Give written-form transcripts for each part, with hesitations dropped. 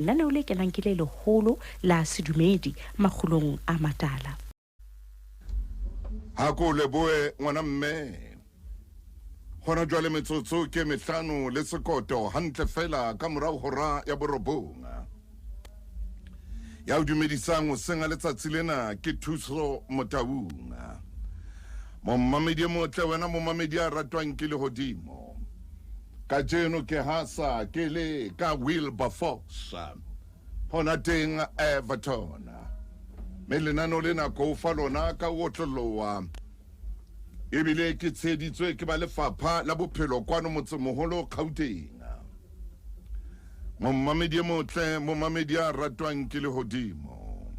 Lenaneo le kenang ke le leholo la sedumedi Makgulong A Matala. Ha ko leboe ngwana mme. Hona jwale metsotso ke mehlano le sekoto hantle fela ka morao hora ya borobonga. Ya o dumedisang o senga letsatsi lena ke Thuso Motaunga. Mommamedi motle wena mommamedi a ratwang ke lehodimo. Ka jeno ke hasa ke le ka Wilberforce. Hona teng Everton. Me lenaneo lena ko fa lona ka otloloa. Ebile ke tsheditswe ke ba lefapha la bophelo kwano motsemoholo Gauteng. Mommamedi motle mommamedi a ratwang ke lehodimo.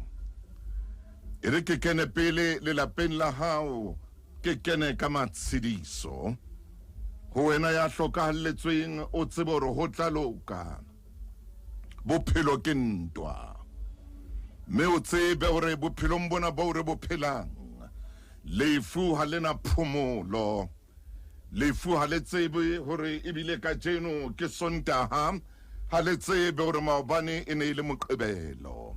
Ere ke kene pele le lapeng la hao ke kene ka matshidiso. Ho wena ya hlokahalletsweng o tsebe hore ho tla loka. Bophelo ke ntwa. Me o tsebe hore bophelong bona bo re bophelang. Lefu ha lena phomolo. Lefu ha le tsebe hore ebile ka jeno ke Sontaha. Ha le tsebe hore maobane e ne ile Moqebelo.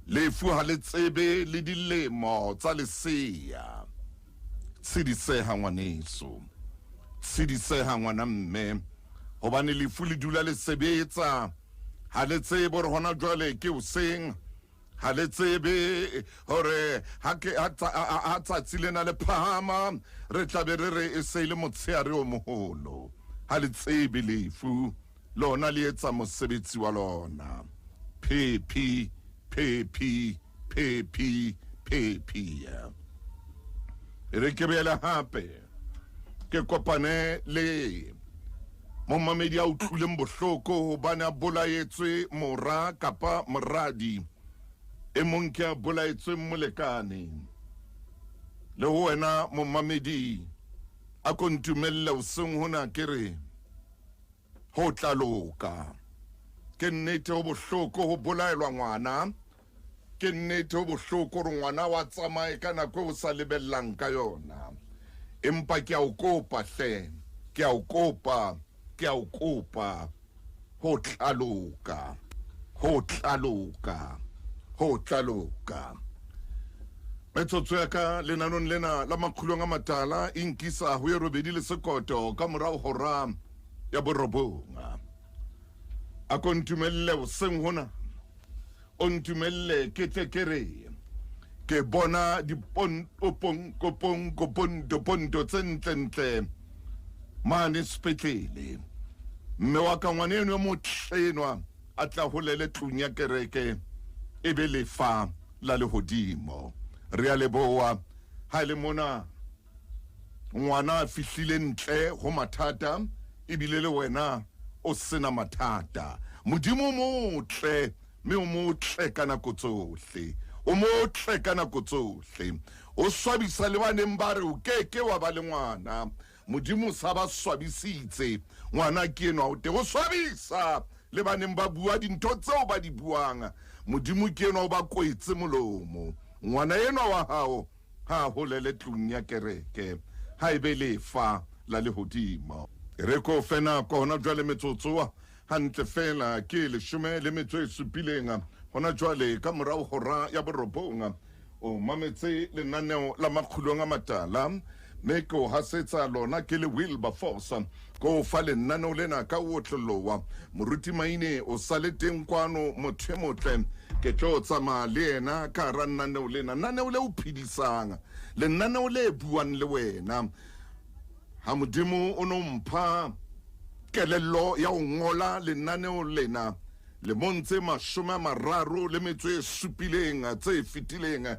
Lefu ha le tsebe le dilemo tsa leseya. Tshidiseha ngwaneso. Tshidiseha ngwana mme. Hobane lefu le dula le sebetsa. Ha le tsebe hore hona jwale ke hoseng. Ha le tsebe hore ha tsatsi lena le phahama re tlabe re e se le motshehare o moholo. Ha le tsebe lefu lona le etsa mosebetsi wa lona. Phephi re ke bela hape ke kopane le mommamedi a utlwileng bohloko hobane a bolaetswe mora kapa moradi e mong ke a bolaetswe molekane. Le ho wena mommamedi a kontumelle o seng hona ke re ho tla loka. Ke nnete ho bohloko ho bolaelwa ngwana. Ke nnete ho bohloko hore ngwana wa tsamaye ka nako o sa lebellang ka yona. Empa ke a o kopa hle. Ke a o kopa ho tla loka. Ho tla loka. Ho tla loka. Metsotso ya ka lenanong lena la Makgulong A Matala inkisa ho ye robedi le sekoto ka morao hora ya borobonga. A kontumelle o seng hona. O ntumelle ke tle ke re ke bona diponto tsentle mane sepetlele. Mme wa ka ngwane eno mo tlenwa a tla holele tlung ya kereke e be lefa la lehodimo. Re a leboha ha le mona ngwana a fihlile ntle ho mathata ebile le wena o sena mathata. Modimo motle me o motle ka nako tsohle. O motle ka nako tsohle. O swabisa le baneng ba re o keke wa ba le ngwana. Modimo sa ba swabisitse ngwana ke eno o te o swabisa le baneng ba bua dintho tseo ba di buang. Modimo ke eno ba kwetse molomo. Ngwana eno wa hao ha holele tlung ya kereke ha ebe lefa la lehodimo. Re ko fena ko hona jwale metsotso hantle fela ke leshome le metso e supileng hona jwale ka morao hora ya borobonga o mametse lenaneo la Makgulong A Matala me ko hasetsa lona ke le Wilberforce ko fa lenaneo lena ka otloloa moruti maine o sale teng kwano motho motle ke tlo tsama le ena ka rananeo lena naneo le o phidisang lenaneo le buang le wena. Ha Modimo o no mpha kelello ya o ngola lenaneo lena le montse 30 le metso e supileng tse fitileng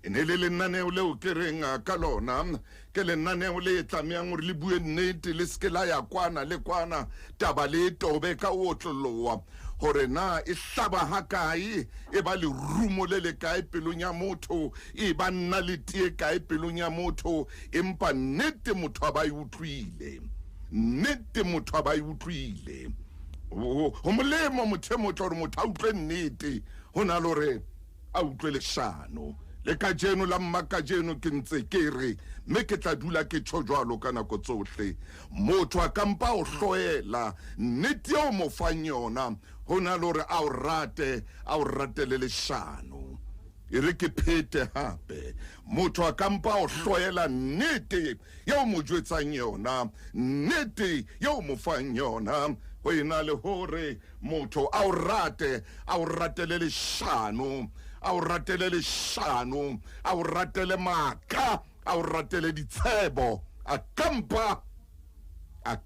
ene le lenaneo leo ke reng ka lona ke lenaneo le tlameang hore le bue nnete le ske la ya kwana le kwana taba le tobe ka otloloa hore na e hlaba ha kae e ba le rumo le kae pelong ya motho e ba nna le tie kae pelong ya motho empa nnete motho ba utlwile. Nnete motho ba utlwile. Ho molemo motho motho hore motho a utlwe nnete hona lore a utlwe leshano. Le ka jeno la mmaka jeno ke ntse ke re me ke tla dula ke tshojwalo ka nako tsohle motho a kampa o hloela nnete o mo fang yona ho na le hore a o ratele leshano. E re ke phete hape motho a kampa o hloela nnete yeo mo jwetsang yona, nnete yeo mo fang yona. Ho ena le hore motho a o ratele leshano, a o ratele leshano, a o ratele maka, a o ratele ditshebo, a kampa a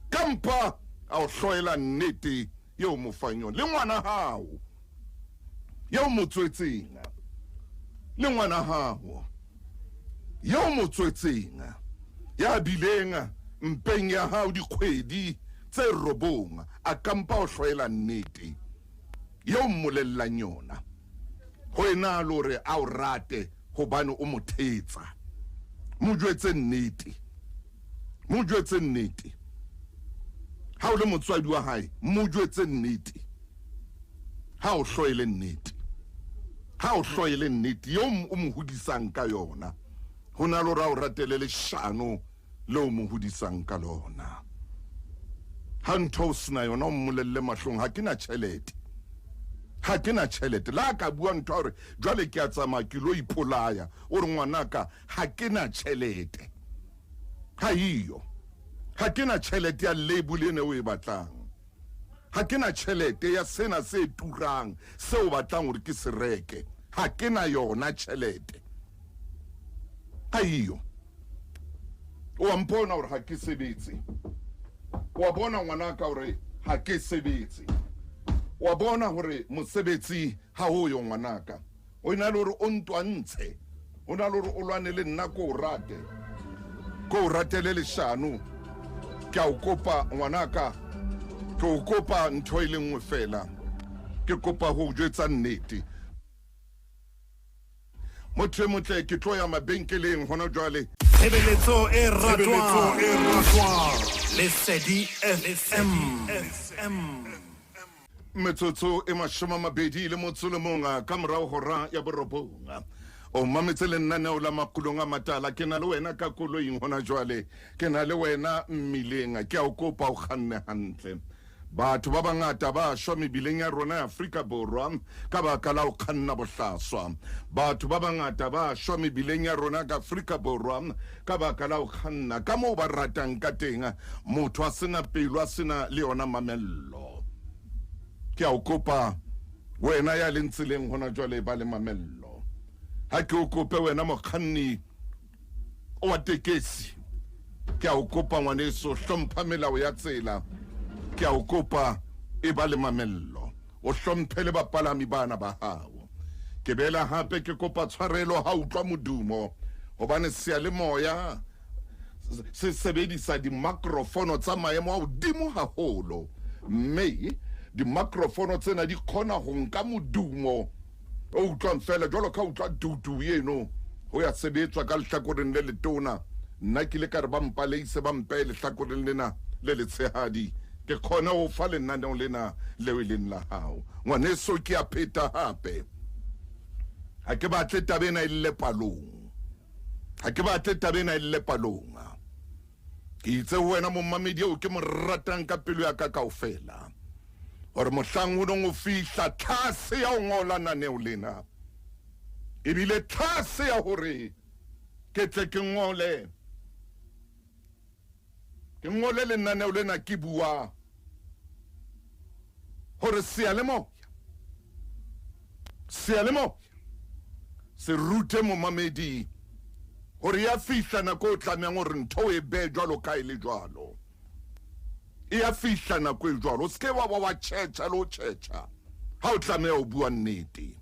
o hloela nnete yeo mo fang yona. Le ngwana hao yeo mo tswetseng, le ngwana hao yeo mo tswetseng, ya bileng mpeng ya hao dikgwedi tse robong, a kampa o hloela nnete yeo mmolellang yona. Ho ena le hore a o rate hobane o mo thetsa, mo jwetse nnete, mo jwetse nnete. Ha o le motswadi wa hae, mo jwetse nnete, ha o hloele nnete, ha o hloele nnete yo o mo hodisang ka yona. Ho na le hore a o ratele leshano leo mo hodisang ka lona. Ha ntho o sena yona o mmolelle mahlong, ha ke na tjhelete, ha ke na tjhelete. La ka bua ntho hore jwale ke a tsamaya ke lo ipolaya, o re ngwanaka ha ke na tjhelete, ha iyo. Ha ke na tjhelete ya label ene o e batlang, ha ke na tjhelete ya sena se turang se o batlang hore ke se reke, ha ke na yona tjhelete, ha iyo. O mpona hore ha ke sebetse, wa bona ngwanaka hore ha ke sebetse, wa bona hore mosebetsi ha ho yo ngwanaka. O ina le hore o ntwantshe, o na le hore o lwane le nna ko o ratele leshano. Ke a o kopa ngwanaka, ke o kopa ntho e le nngwe fela, ke kopa ho jwetsa nnete. Motho motle ke tlo ya mabenkeleng hona jwale. Tshebeletso e ratwang Lesedi FM. Metsotso e 21 ka morao hora ya borobong. O mametse lenaneo la Makgulong A Matala. Ke na le wena ka koloing hona jwale, ke na le wena mmileng. Ke a o kopa o kganne hantle. Batho ba bangata ba shwa mebileng ya rona ya Afrika Borwa ka baka la o kganna bohlaswa. Batho ba bangata ba shwa mebileng ya rona ka Afrika Borwa ka baka la o kganna ka moo ba ratang ka teng. Motho a sena pelo, a sena le yona mamello. Ke a o kopa wena ya le ntseleng hona jwale ba le mamello. Ha ke o kope wena mokganni o wa tekesi, ke a o kopa ngwaneso, hlompha melao ya tsela. Ke a o kopa e ba le mamello, o hlomphe le bapalami bana ba hao. Ke bela hape ke kopa tshwarelo ha utlwa modumo, hobane seyalemoya se sebedisa di-microphone tsa maemo a hodimo haholo, mme di-microphone tsena di khona ho nka modumo o utlwang fela jwalo ka utlwa tutu eno ho ya sebetswa ka lehlakoreng le letona. Nna ke le ka re ba mpaleise ba mpe lehlakoreng lena le letshehadi, ke khona ho fa lenaneo lena leo leng la hao. Ngwaneso ke a pheta hape, ha ke batle tabena ile palong, ha ke batle tabena ile palong. Ke itse wena mo mamedi o ke mo ratang ka pelo ya ka kaofela, hore mohlang o nong o fihla tlase ya o ngola naneo lena, ebile tlase ya hore ke tle ke ngole lenaneo lena ke bua hore seyalemoya se rute mo mamedi hore ya fihla nako o tlameang hore ntho e be jwalo ka ile jwalo. Ya fihla nako e jwalo, o seke wa tjhetjha le o tjhetjha ha o tlameha o bua nnete.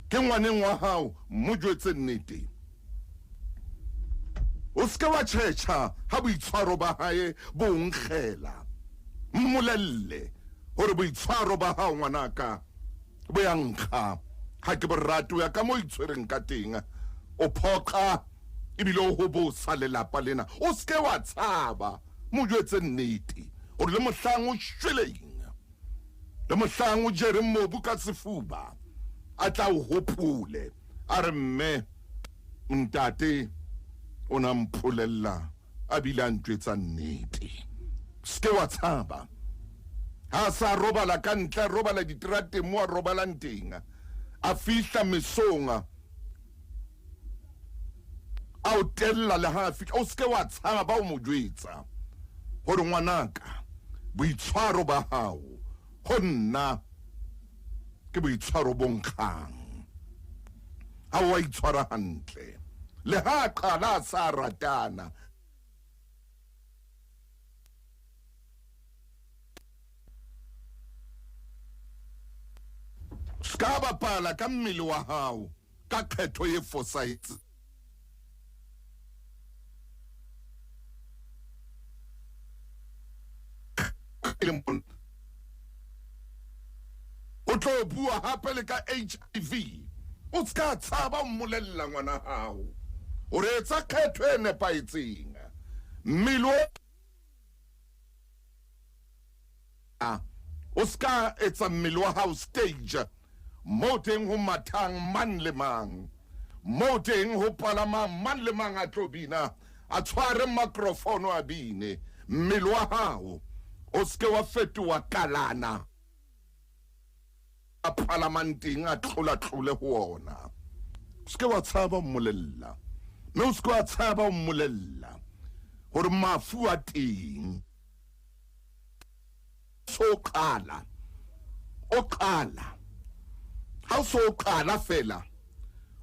Ke ngwaneng wa hao, mo jwetse nnete. O seke wa tjhetjha ha boitshwaro ba hae bo nkgela. Mmolelle hore boitshwaro ba hao ngwanaka bo ya nkga, ha ke borate o ya ka mo itshwereng ka teng. O phoqa ebile o ho bosa lelapa lena, o seke wa tshaba, mo jwetse nnete hore le mohlang o shweleng, le mohlang o jere mobu ka sefuba, a tla o hopole a re mme ntate o na mpolella a bile a ntjwetsa nnete. Seke wa tshaba, ha sa robala ka ntle robala diterate mo a robalang teng a fihla mesonga a o tella le ha fihla o ske wa tshaba ba o mo jwetsa hore ngwanaka boitshwaro ba hao go nna ke boitshwaro bonkgang ha wa itshwara hantle le ha qala sa ratana ska bapala ka mmele wa hao ka kgetho e fosahetse o tlo bua hape le ka HIV o ska tshaba o mmolella ngwana hao o re etsa kgetho e nepaetseng mmele o ska etsa mmele wa hao stage mo teng ho mathang man le mang mo teng ho palama man le mang a tlobina a tshware microphone a bine mmele wa hao o ske wa fetoa kalana a parlamenting a tlole ho ona ske wa tshaba mmolella no ske wa tshaba mmolella hore mafu a teng so qala o qala ha so qala fela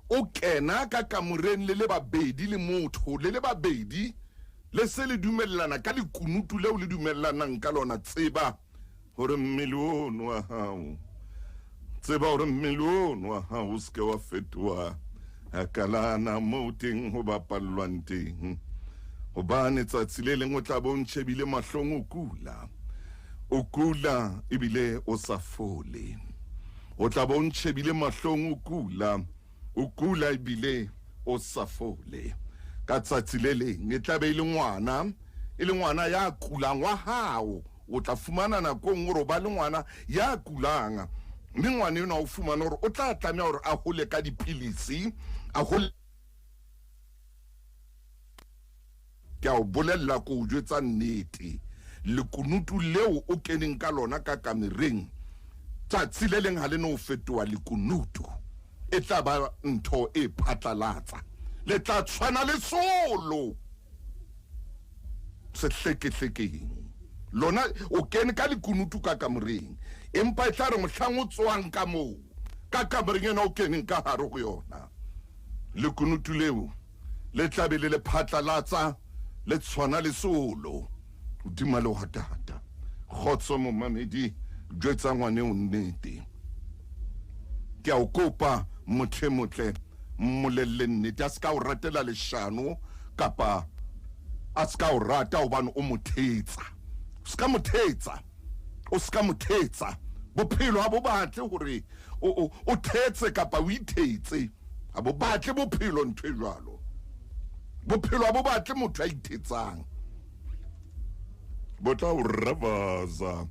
o kena ka kamoreng le babedi le motho le babedi le se le dumellana ka lekunutu le o le dumellanang ka lona tseba hore mmele ono wa hao tseba hore mmele ono wa hao ske wa fetoa akalana mo teng ho bapallwang teng hobane tsatsi le leng o tla bo ntshebile mahlong o kula ebile o sa fole o tla bo ntshebile mahlong o kula ebile o sa fole ka tsatsi le leng e tla be ile ngwana ya kulang wa hao o tla fumana nako ngoro ba le ngwana ya kulang mme ngwana yona o fumana hore o tla tlamela hore a hole ka dipilisi a hole ka o bolella ko o jwetsa nnete lekunutu leo o keneng ka lona ka kamereng tsatsi le leng ha le no fetoa lekunutu e tla ba ntho e phatlalatsa le tla tshwana le solo se hleke lona o kene ka lekunutu ka kamereng empa e tla re mohlang o tswang ka moo ka kamereng ena o keneng ka hare go yona lekunutu leo le tla be le phatlalatsa le tshwana le solo udima le hatata khotso mo mamedi jwetsa ngwane o nnete ke a o kopa motle mmolelle nnete a ska o ratela leshano kapa a ska o rata hobane o mothetsa o ska mothetsa bophelo ha bo batle hore o thetse kapa o ithetse ha bo batle bophelo ntwe jwalo bophelo ha bo batle motho a ithetsang botla o ravaza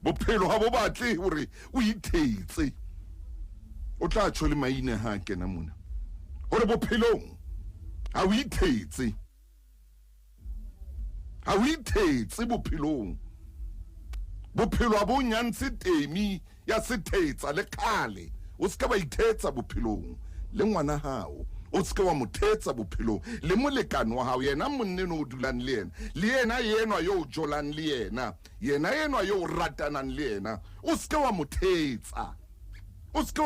bophelo ha bo batle hore o ithetse o tla tshole maine ha kena mona hore bophelong ha o ithetse bophelong bophelo a bo nyantse temi ya sethetsa le khale o ska ba ithetsa bophelong le ngwana hao o ska wa mothetsa bophelong le molekano wa hao yena monne no dulang le yena yenwa yo jolang le yena yenwa yo ratanang le yena o ska wa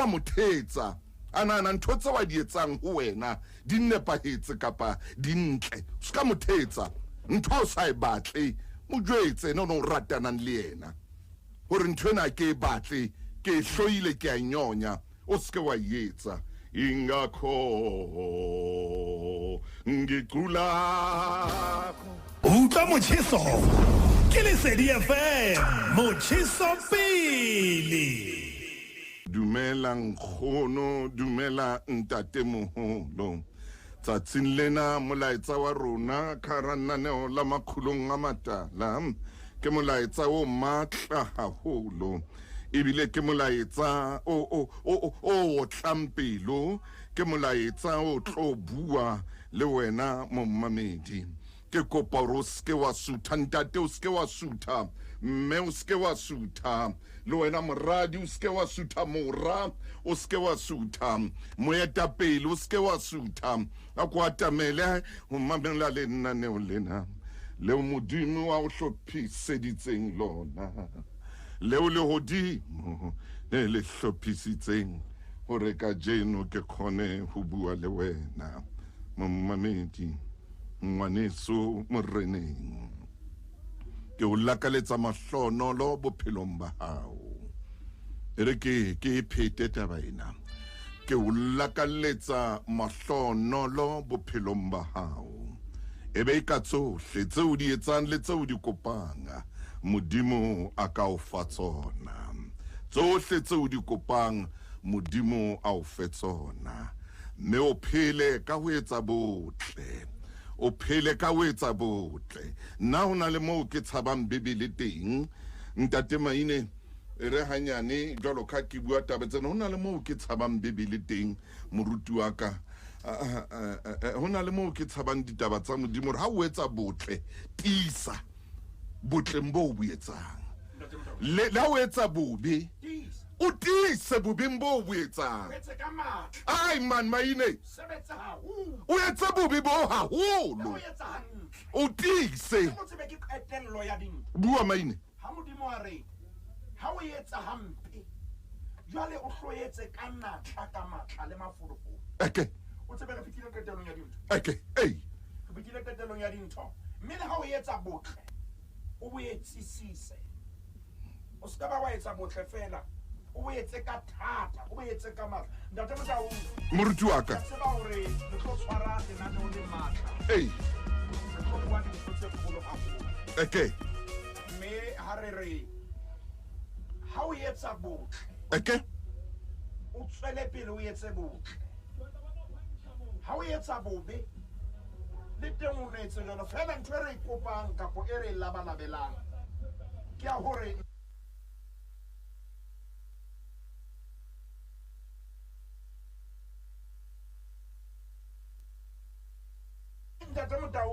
mothetsa ana ntho tse wa di etsang ho wena di nepahetse kapa dintle ska mothetsa ntho o sa e batle mo jwetse no ratanang le yena hore ntho ena ke batle ke hloile ke a nyonya o ska wa yetsa ingakho ngicula utlwa motjheso ke Lesedi FM motjheso pele dumela nkgono dumela ntate moholo tsatsing lena molaetsa wa rona kharananeo la Makgulong A Matala ke molaetsa o matla haholo ebile ke molaetsa o tlampelo ke molaetsa o tlo bua le wena mommamedi ke kopa hore o ske wa sutha ntate o ske wa sutha mme o seke wa sutha le wena moradi o seke wa sutha mora o seke wa sutha moetapele o seke wa sutha a ko atamele ho mamela le nnaneo lena leo modimo wa o hlophiseditseng lona leo le hodimo le hlophisitseng hore ka jeno ke khone ho bua le wena mamedi ngwaneso moreneng ke o lakaletsa mahlonolo bophelong ba hao ere ke phete taba ena ke o lakaletsa mahlonolo bophelong ba hao ebe ka tsohle tseo di etsang le tseo di kopang modimo a ka o fa tsona tsohle tseo di kopang modimo a o fe tsona mme o phele ka ho etsa botle o phele ka ho etsa botle nna hona le moo ke tshabang bebele teng ntate Maine re hanyane jwalo ka ke bua taba tsena hona le moo ke tshabang bebele teng moruti wa ka hona le moo ke tshabang ditaba tsa modimo ha o etsa botle tisa botle mbo bo etsang le la o etsa bobe o tise bobeng bo bo etsang ai man Maine o etsa bobe bo haholo o tise bua Maine ha modimo a re ha o etsa hampe jwale o hloyetse ka natla ka matla le mafolofolo okay o tsebe re fitile qetelong ya dintho okay re fitile qetelong ya dintho mme le ha o etsa botle o bo etsisise o ska ba wa etsa botle fela o bo etse ka thata o bo etse ka matla ntate Motau moruti wa ka tseba hore le tlo tshwara lenaneo le matla re tlo bua dintho tse kgolo haholo okay mme ha re ha o etsa botle okay o tswele pele o etse botle ha o etsa bobe le teng o ne etse jalo fela ntho e re ikopang kapo e re labalabelang ke a hore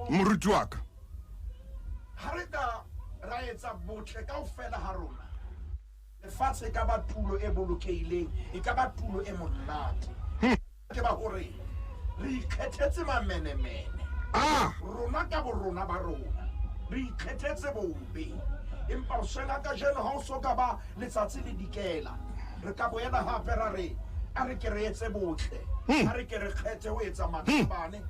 moruti wa ka ha re ka ra etsa botle kaofela ha rona lefatshe ka ba tulo e bolokehileng e ka ba tulo e monate ke ba hore re ikgethetse mamenemene rona ka bo rona ba rona re ikgethetse bobe empa o shena ka jeno ha o soka ba letsatsi le dikela re ka boela hape ra re a re ke re etse botle a re ke re kgethe ho etsa matlabane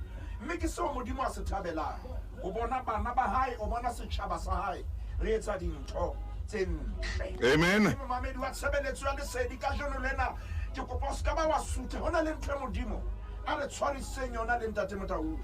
mme ke seo modimo a se thabelang o bona bana ba hae o bona setjhaba sa hae re etsa dintho tse ntle amen mamedi wa tshebeletso ya lesedi ka jeno lena ke kopa o ska ba wa suthe hona le ntho e modimo a re tshwariseng yona le ntate Motau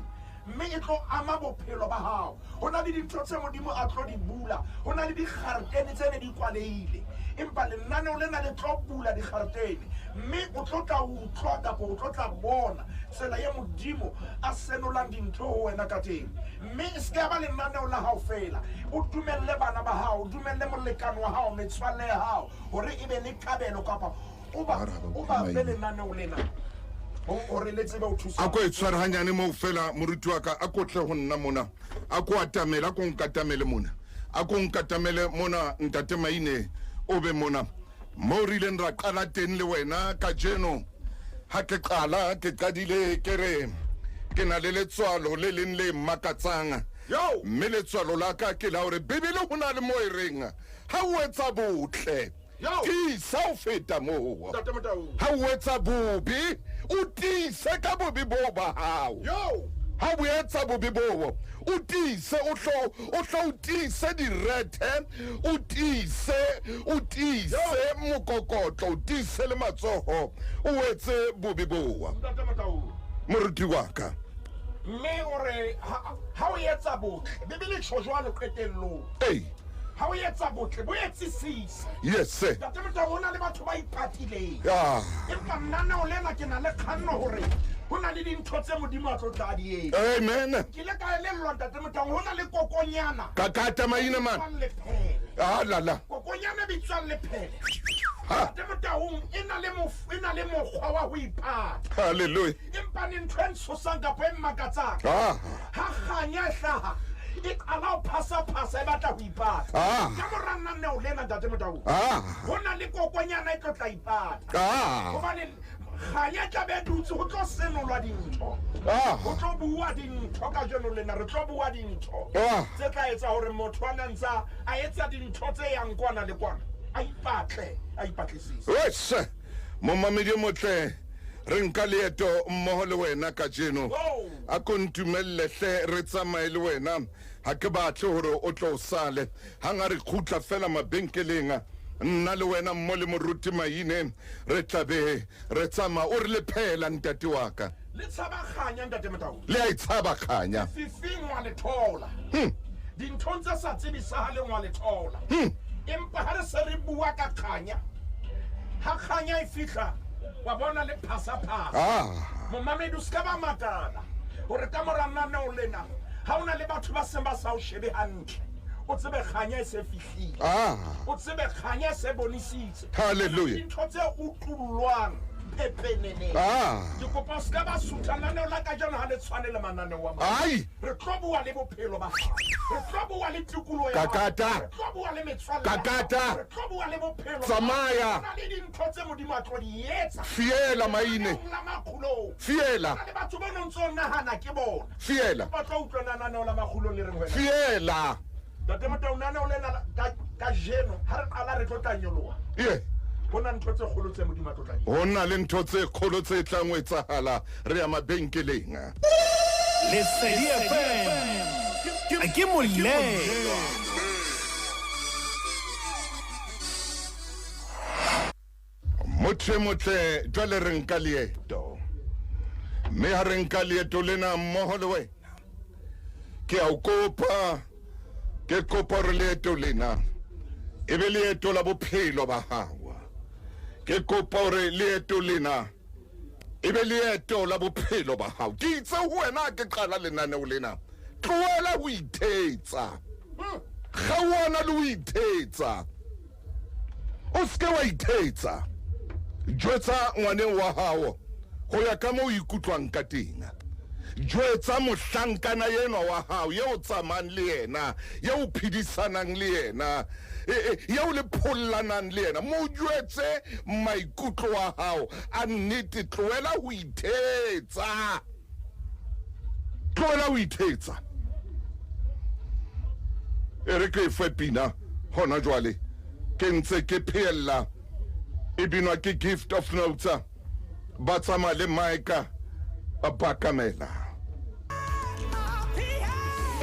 mme e tlo ama bophelo ba hao hona le dintho tse modimo a tlo di bula hona le dikgaretene tse ne di kwaleile empa lenaneo lena le tlo bula dikgaretene mme o tlo tla utlwa kapo o tlo tla bona tsela ye modimo a senolang dintho ho wena ka teng mme e seke ya ba lenaneo la hao fela o dumelle bana ba hao o dumelle molekano wa hao metswalle ya hao hore e be le kabelo kapa o ba be lenaneo lena a ko e tshwara hanyane moo fela moruti wa ka a ko tle ho nna mona a ko atamela a ko nkatamele mona a ko nkatamele mona ntate Maine o be mona mo re ileng ra qala teng le wena ka jeno ha ke qala ke qadile ke re ke na le letswalo le leng le makatsang mme letswalo la ka ke la hore bebele ho na le mo e reng ha o etsa botle tisa o feta moo ha o etsa bobe o tise ka bobe bo ba hao ha o etsa bobe bo o tise o hlo o tise direthe o tise mokokotlo o tise le matsoho o etse bobe bo moruti wa ka mme ore ha o etsa botle bebele tshojwa le qetellong ha o etsa botle bo etsisisa yes sir ntate Motau hona le batho ba ipatileng empa nna o lena ke na le kganno hore hona le dintho tse modimo a tlo tla di etsa amen ke le ka elellwa ntate Motau hona le kokonyana ka kata Maine man la kokonyana bitswang lephele ntate Motau e na le mokgwa wa ho ipata hallelujah empa ne ntho e ntshosang kapo e mmakatsang ha kganya hlaha it allow pasa e batla ho ipata ka mora naneo lena ntate Motau hona le kokonyana e tlo tla ipata hobane khanya tla be dutse ho tlo senolwa dintho ho tlo bua dintho ka jeno lena re tlo bua dintho tse tla etsa hore motho a ntsa a etsa dintho tse yang kwana le kwana a ipatlisise yes momamedi motle re nka leeto mmoho le wena ka jeno a kontumelle hle re tsamaye le wena ha ke batle hore o tlo sale ha nga re khutla fela mabenkeleng nna le wena mmo le moruti maine re tlabe re tsama o re le phela ntate wa ka le tshaba khanya ntate Motau le a itshaba khanya fifingwa le thola dintho tse sa tsebisahaleng wa le thola empa ha re se re bua ka khanya ha khanya e fihla wa bona le phasa momamedi ska ba matala hore ka mora naneo lena ha ona le batho ba seng ba sa o shebe hantle o tsebe khanya e se fihlile o tsebe khanya e se bonisitse hallelujah dintho tse utlulwang pepenene ke kopa ska ba sutha naneo la ka jana ha le tshwanele mananeo wa ai re tlo bua le bophelo ba hao re tlo bua le tikolo ya kakata re tlo bua le metswalle kakata re tlo bua le bophelo tsamaya le dintho tse modimo a tlo di etsa fiela maine la Makgulong fiela le batho ba ntse nahana ke bona fiela ba tlo utlwa naneo la Makgulong le reng wena fiela ntate Motau naneo lena ka jeno ha re qala re tlo tanyoloha hona ntho tse kgolo tse modimo a tlo tla di hona le ntho tse kgolo tse tlang ho etsahala re ya mabenkeleng Lesedi FM ke molelo motle jwale re nka leeto mme ha re nka leeto lena mmoho le wena ke a o kopa ke kopa re leeto lena e be leeto la bophelo ba hao ke kopa hore leeto lena e be leeto la bophelo ba hao ke itse ho wena ke qala lenaneo lena tloela ho ithetsa ga wona le ho ithetsa o ske wa ithetsa jwetsa ngwane wa hao ho ya ka mo ikutlwang ka teng jwetsa mohlankana yena wa hao ye o tsamang le yena ye o phedisanang le yena ye o le phollanang le yena mo jwetse maikutlo wa hao a nnete tloela ho ithetsa e re ke fe pina hona jwale ke ntse ke phela e binwa ke gift of notes ba tsama le maika ba bakamela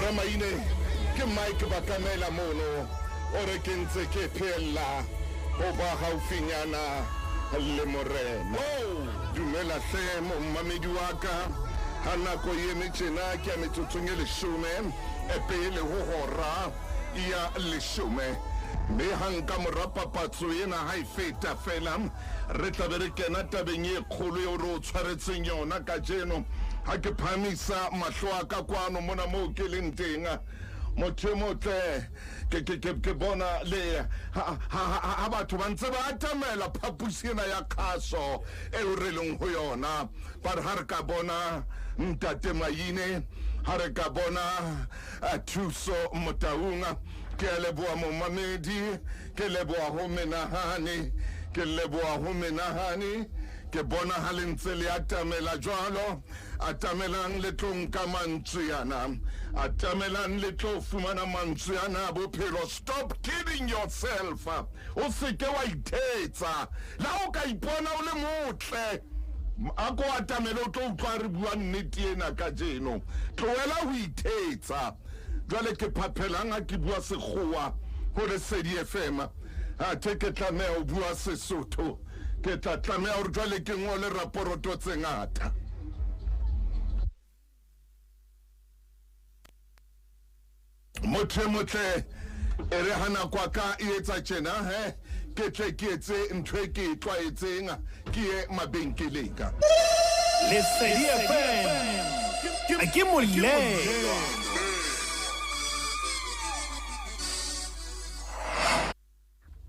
ramaine ke maika bakamela mono ore ke ntse ke phela ho ba haufinyana le morena dumela hle momamedi wa ka ha nako ye metjena ke a metsotsong e 10 e pele ho hora ya 10 mme hanka morapapatso ena ha e feta fela re tla be re kena tabeng e kgolo eo re o tshwaretseng yona ka jeno ha ke phamisa mahlo a ka kwano mona moo ke leng teng motho motle ke bona le ha batho ba ntse ba atamela phapusi ena ya kgaso eo re leng ho yona ba re ha re ka bona ntate maine ha re ka bona thuso motaunga ke leboa momamedi ke leboa ho menahane ke bona ha le ntse le atamela jwalo atamelang le tlo nka mantswe yana atamelang le tlo fumana mantswe yana bophelo stop kidding yourself o seke wa ithetsa la o ka ipona o le motle ako atamela o tlo utlwa re bua nnete ena ka jeno tloela ho ithetsa jwale ke phaphelang ha ke bua sekgowa ho Lesedi FM a ke tlameha ho bua Sesotho ke tlameha hore jwale ke ngole raporoto tse ngata motle e re hana kwa ka e etsa tjena ke tle ke etse ntwe ke tlwaetseng ke ye mabenkeleng ka Lesedi FM ke molelo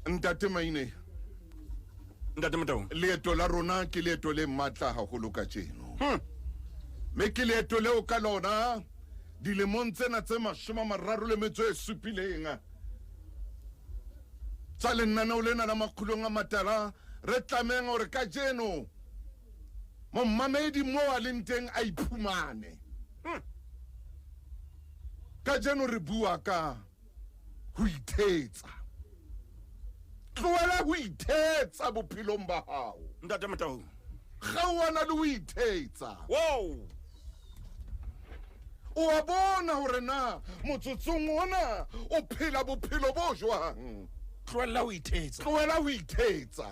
ntate maine ntate Motau leeto la rona ke leeto le matla haholo ka jeno me ke leeto leo ka lona dilemong tsena tse 37 tsa lenaneo lena la Makgulong A Matala, re tlameng hore ka jeno mommamedi mo a leng teng a iphumane. Ka jeno re bua ka ho ithetsa. Tlohela ho ithetsa bophelong ba hao. Ntate Motaung. Kgaohana le ho ithetsa. Wow. O a bona hore na motsotsong ona o phela bophelo bo jwang. Tlohela ho ithetsa. Tlohela ho ithetsa.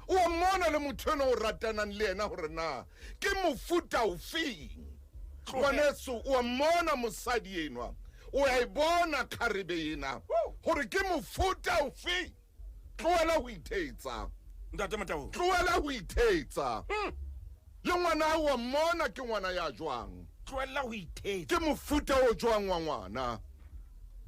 O a mmona le motho enwa o ratanang le yena hore na ke mofuta ofeng. Ngwaneso o a mmona mosadi enwa, o a e bona kgarebe ena hore ke mofuta ofeng. Tlohela ho ithetsa. Ntate Motaung. Tlohela ho ithetsa. Le ngwana o a mmona ke ngwana ya jwang. Tlohela ho ithetsa. Ke mofuta o jwang wa ngwana.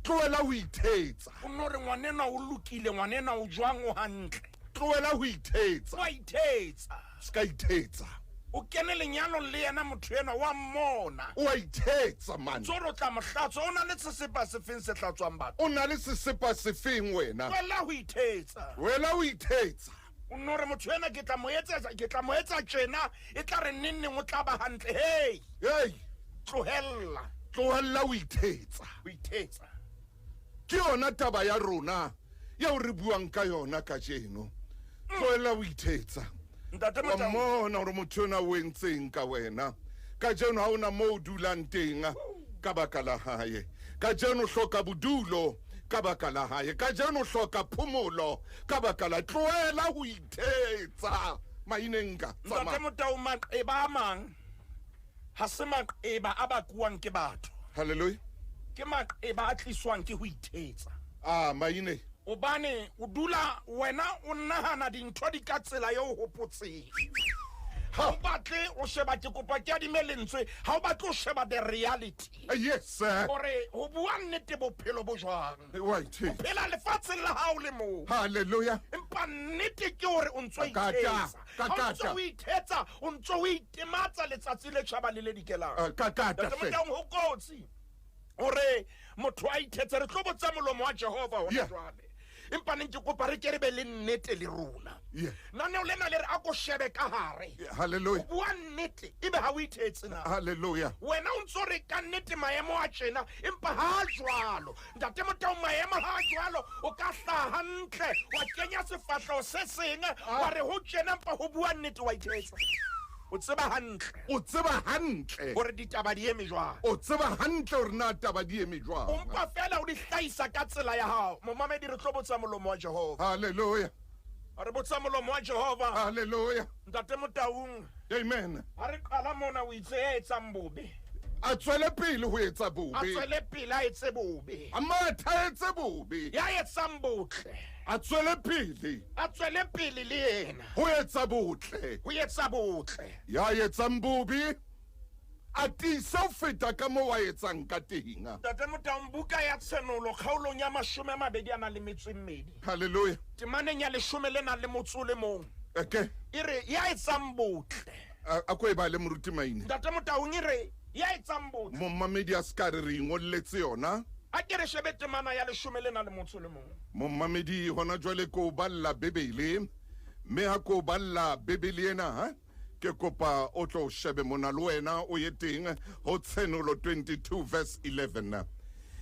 Tlohela ho ithetsa. O no re ngwanena o lokile, ngwanena o jwang o hantle. Tlohela ho ithetsa. Wa ithetsa. Ska ithetsa. O kene lenyalong le yena motho ena wa mmona. O a ithetsa man. Tsoro tla mohlatso o na le sesepa se feng se hlatswang batho. O na le sesepa se feng wena. Tlohela ho ithetsa. Wela ho ithetsa. O no re motho ena ke tla mo etsa tjena e tla re nneng o tla ba hantle. Hey, Hey, tlohella. tlohella ho ithetsa. Ho ithetsa. Ke yona taba ya rona ya o re buang ka yona ka jeno. Tlohella ho ithetsa. Ntate Wa Motaung. mmona hore motho ona o entseng ka wena. Ka jeno ha ona mo o dulang teng ka baka la hae. Ka jeno hloka bodulo ka baka la hae. Ka jeno hloka phomolo ka baka la. Tlohela ho ithetsa. Mainenga Ntate tsamaya. Motaung, maqeba a mang ha se maqeba a bakuwang ke batho. Hallelujah. Ke maqeba a tliswang ke ho ithetsa. Maine. Obane o dula wena o nahana dintho di ka tsela eo o hopotseng. Ha o batle o sheba ke kopa ke adime lentswe, ha o batle o sheba the reality. Yes, sir. Ore ho bua nnete bophelo bo jwang. Right. Phela lefatsheng la hao le moo. Hallelujah. Empa nnete ke hore o ntso Kakata, ithetsa. Ha o kakata. ntso o ithetsa, o ntso o itematsa letsatsi le tjhaba le le dikelang. Kakata Ntate fe. Motaung, ho kotsi ore motho a ithetsa re tlo botsa molomo wa Jehova hona Yeah. jwale. Empa neng ke kopa re ke re be le nnete le rona. Yeah. Naneo lena le re a ko shebe ka hare. Hallelujah. Bua nnete ebe ha o ithetse na. Hallelujah. Wena o ntso re ka nnete maemo a tjena empa ha jwalo. Ntate Motaung, maemo ha jwalo o ka hlaha hantle wa kenya sefahleho se seng wa re ho tjena empa ho bua nnete wa ithetsa. O tseba hantle O tseba hantle. hore ditaba di eme jwang. O tseba hantle hore na taba di eme jwang. Ompa fela o di hlahisa ka tsela ya hao. Momamedi re tlo botsa molomo wa Jehova. Hallelujah. Re botsa molomo wa Jehova. Hallelujah. Ntate Motaung, Amen. ha re qala mona o itse ya etsang bobe. A tswele pele ho etsa A bobe. tswele pele a etse bobe. A matha etse bobe. Ya etsang botle. A tswele pele A tswele pele le yena. ho etsa botle. Ho etsa botle. Ya etsang bobe. A tiisa ho feta ka moo a etsang ka teng. Ntate Motaung, buka ya tshenolo kgaolong ya 22. Hallelujah. Temaneng ya 11. Okay. Ere ya etsang botle. A ko e ba le moruti maine. Ntate Motaung, ere ya etsang botle. Mommamedi a ska re re ngolletse yona. A ke re shebe temana ya 11. Mommamedi hona jwale ko balla bebele. Me ha ko balla bebele ena ha. Ke kopa o tlo shebe mona le wena o ye teng ho Tshenolo 22 verse 11.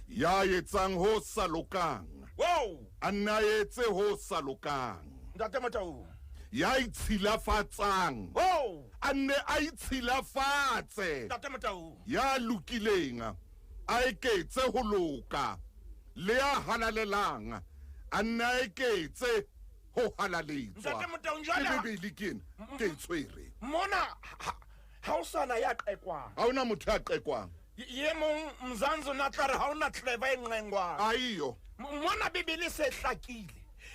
Ya etsang ho sa lokang. Wow! A nna etse ho sa lokang. Ntate Motaung. Ya itshilafatsang. Wow! A nne a itshilafatse. Ntate Motaung. Ya lokileng a eketse ho loka le a halalelang a nna eketse ho halaletswa. Ntate Motaung, Ke jwale bebele ke ena ke e tshwere. mona ha o sana ya qekwang. Ha ona motho a qekwang. Ye mong mzanzo na tla re ha ona clever e nqengwang. Aiyo. Mona bibele se hlakile.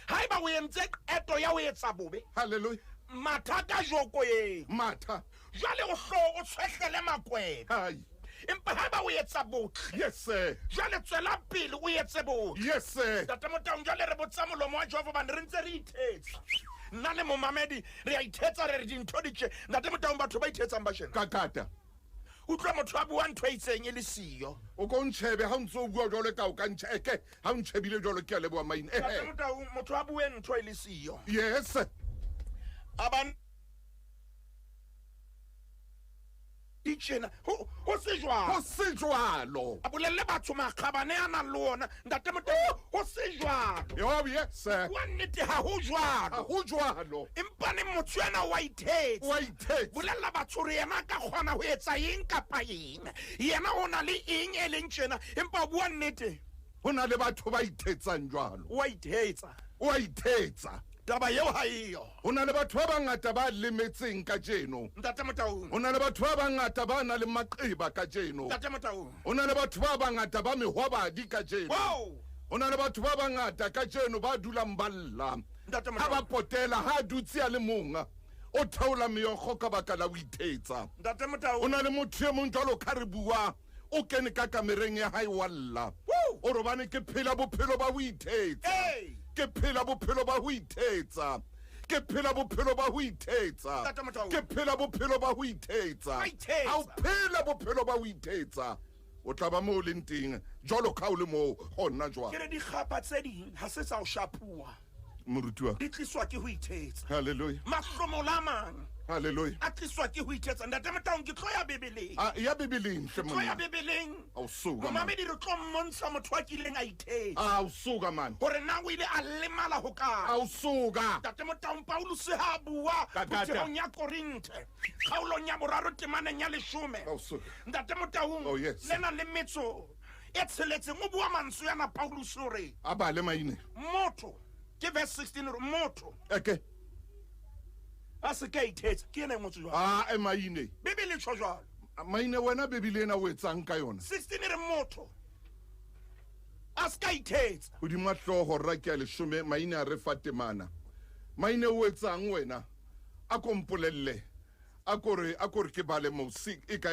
Haeba o entse eto ya o etsa bobe, Hallelujah. mathata joko ye. Matha. Jwale o hlo o tshwehlele makwena. Hai. Empa haeba o etsa botle, Yes sir. jwale tswela pele o etse botle. Yes sir. Ntate Motaung, jwale re botsa molomo wa Jehova bane re ntse re ithetsa. Nna le momamedi re a ithetsa re re dintho di tje. Ntate Motaung, batho ba ithetsang ba shena. Kakata. utlwa motho a bua ntho e itseng e le siyo o ko ntshebe ha ntse o bua jwalo ka o ka ntsheke ha o ntshebile jwalo ke a leboa maina Ntate Motaung, motho a bue ntho e le siyo yes aban ditjena ho se ho jwalo se jwalo a bolelle batho makgabane a nang le ona Ntate Motaung ho se jwalo yo yes wa nnete ha ho jwalo ho jwalo empane motho ena wa ithetsa wa ithetsa bolella batho re yena ka kgona ho etsa eng kapa eng yena o na le eng e leng tjena empa o bua nnete ho na le batho ba ithetsang jwalo wa ithetsa taba eo ha eyo ho na le batho ba bangata ba lemetseng ka jeno Ntate Motaung ho na le batho ba bangata ba na le maqeba ka jeno Ntate Motaung ho na le batho ba bangata ba mehwabadi ka jeno wow ho na le batho ba bangata ka jeno ba dulang balla Ntate ha ba Motaung potela ha dutse a le monga o thaola meokgo ka baka la o ithetsa Ntate o Motaung na le motho e mong jwalo ka re bua o kene ka kamereng ya hae walla o robane ke phela bophelo ba o ithetsa hey ke phela bophelo ba ho ithetsa ke phela bophelo ba ho ithetsa Ntate Motaung. ke phela bophelo ba ho ithetsa Ba ithetsa. ha o phela bophelo ba ho ithetsa o tla ba mo leng teng jwalo ka o le mo hona ke jwang re dikgapa tse ding ha se sa o shapua moruti wa di tliswa ke ho ithetsa haleluya mahlomola a mang haleluya a tliswa ke ho ithetsa Ntate Motaung ke tlo ya bebeleng ya bibeleng hle tlo ya monna bebeleng au suka man momamedi re tlo mmontsha motho a kileng a ithetsa au suka man gore na o ile a lemala ho kae au suka Ntate Motaung Paulus ha a bua Ka kata. botebong ya Korinthe kgaolong ya 3 temaneng ya 10 au suka Ntate Motaung Oh, yes. le na le metso e tsheletseng o bua mantswe yana Paulus hore a ba le maine motho ke verse 16 hore motho eke a se ka ithetsa ke ena e ngotse jwalo e maine bebele tsho jwalo maine wena bibele ena o etsang ka yona 16 re motho a se ka ithetsa hodima hloho rra ke a leshome maine a re fatemana maine o etsang wena a kompolelle a kore ke bale mo e ka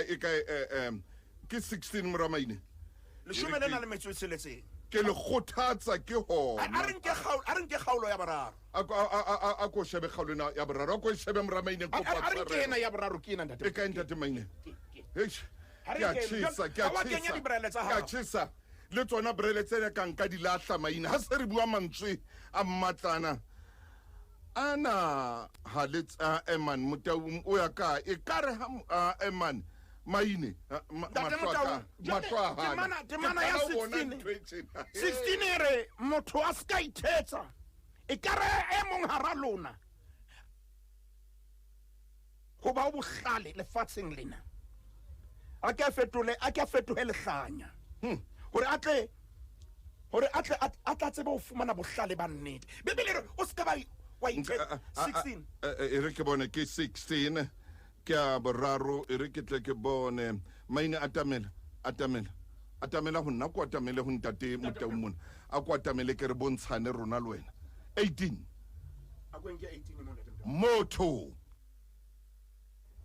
ke 16 mora maine leshome le na le metso e tsheletseng ke le kgothatsa ke a hona re nke kgaolo ya boraro a ko shebe kgaolona ya boraro a ko shebe mora maine a re ke ena ya boraro ke ena e Ntate ka ntate maine Ha re ke a kene, tjhesa ke ha wa kenya dibrele tsa hao. a tjhesa le tsona brele tsene ka nka di lahla maina ha se re bua mantswe a mmatlana ana ha le eman Motaung o ya ka e kare ha eman maine Ntate Motaung, jwale, temana ya 16 re motho a se ka ithetsa e kare e mong hara lona ho ba o bohlale lefatsheng lena a ke fetohe lehlanya hore a tla tseba ho fumana bohlale ba nnete bebele re o se ka ba wa ithetsa 16 e re ke bone ke 16 ke a boraro e re ke tle ke bone maine atamela ho nna ko atamele ho ntate Motaung mona a ko atamele ke re bontshane rona le wena 18 a kwenke 18 mo ntate motho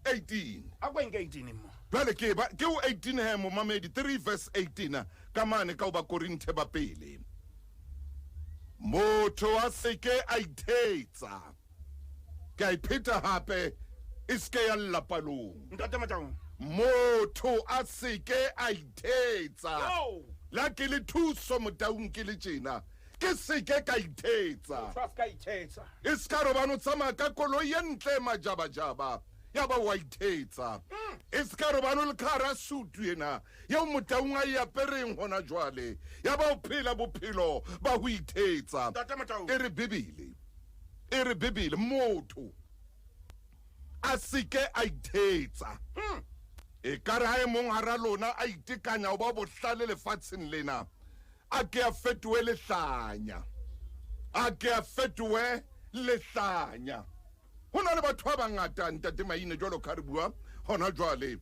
18 a kwenke 18 mo jwale ke o 18 he mo mamedi 3 verse 18 ka mane ka o ba Korinthe ba pele motho a seke a ithetsa ka ipheta hape iske ya lapalong ntate Motaung motho a seke a ithetsa yo la ke le thuso Motaung ke le tjena ke seke ka ithetsa trust ka ithetsa e ska robano tsama ka koloi e ntle majabajaba ya ba wa ithetsa e ska robano le khara sutu ena ya Motaung a ya pereng hona jwale ya ba o phela bophelo ba ho ithetsa ntate Motaung e re bibele motho a seke a ithetsa e ka re ha e mong hara lona a itekanya o ba bohlale lefatsheng lena a ke a fetohe lehlanya ho na le batho ba bangata ntate maine jwalo ka re bua hona jwale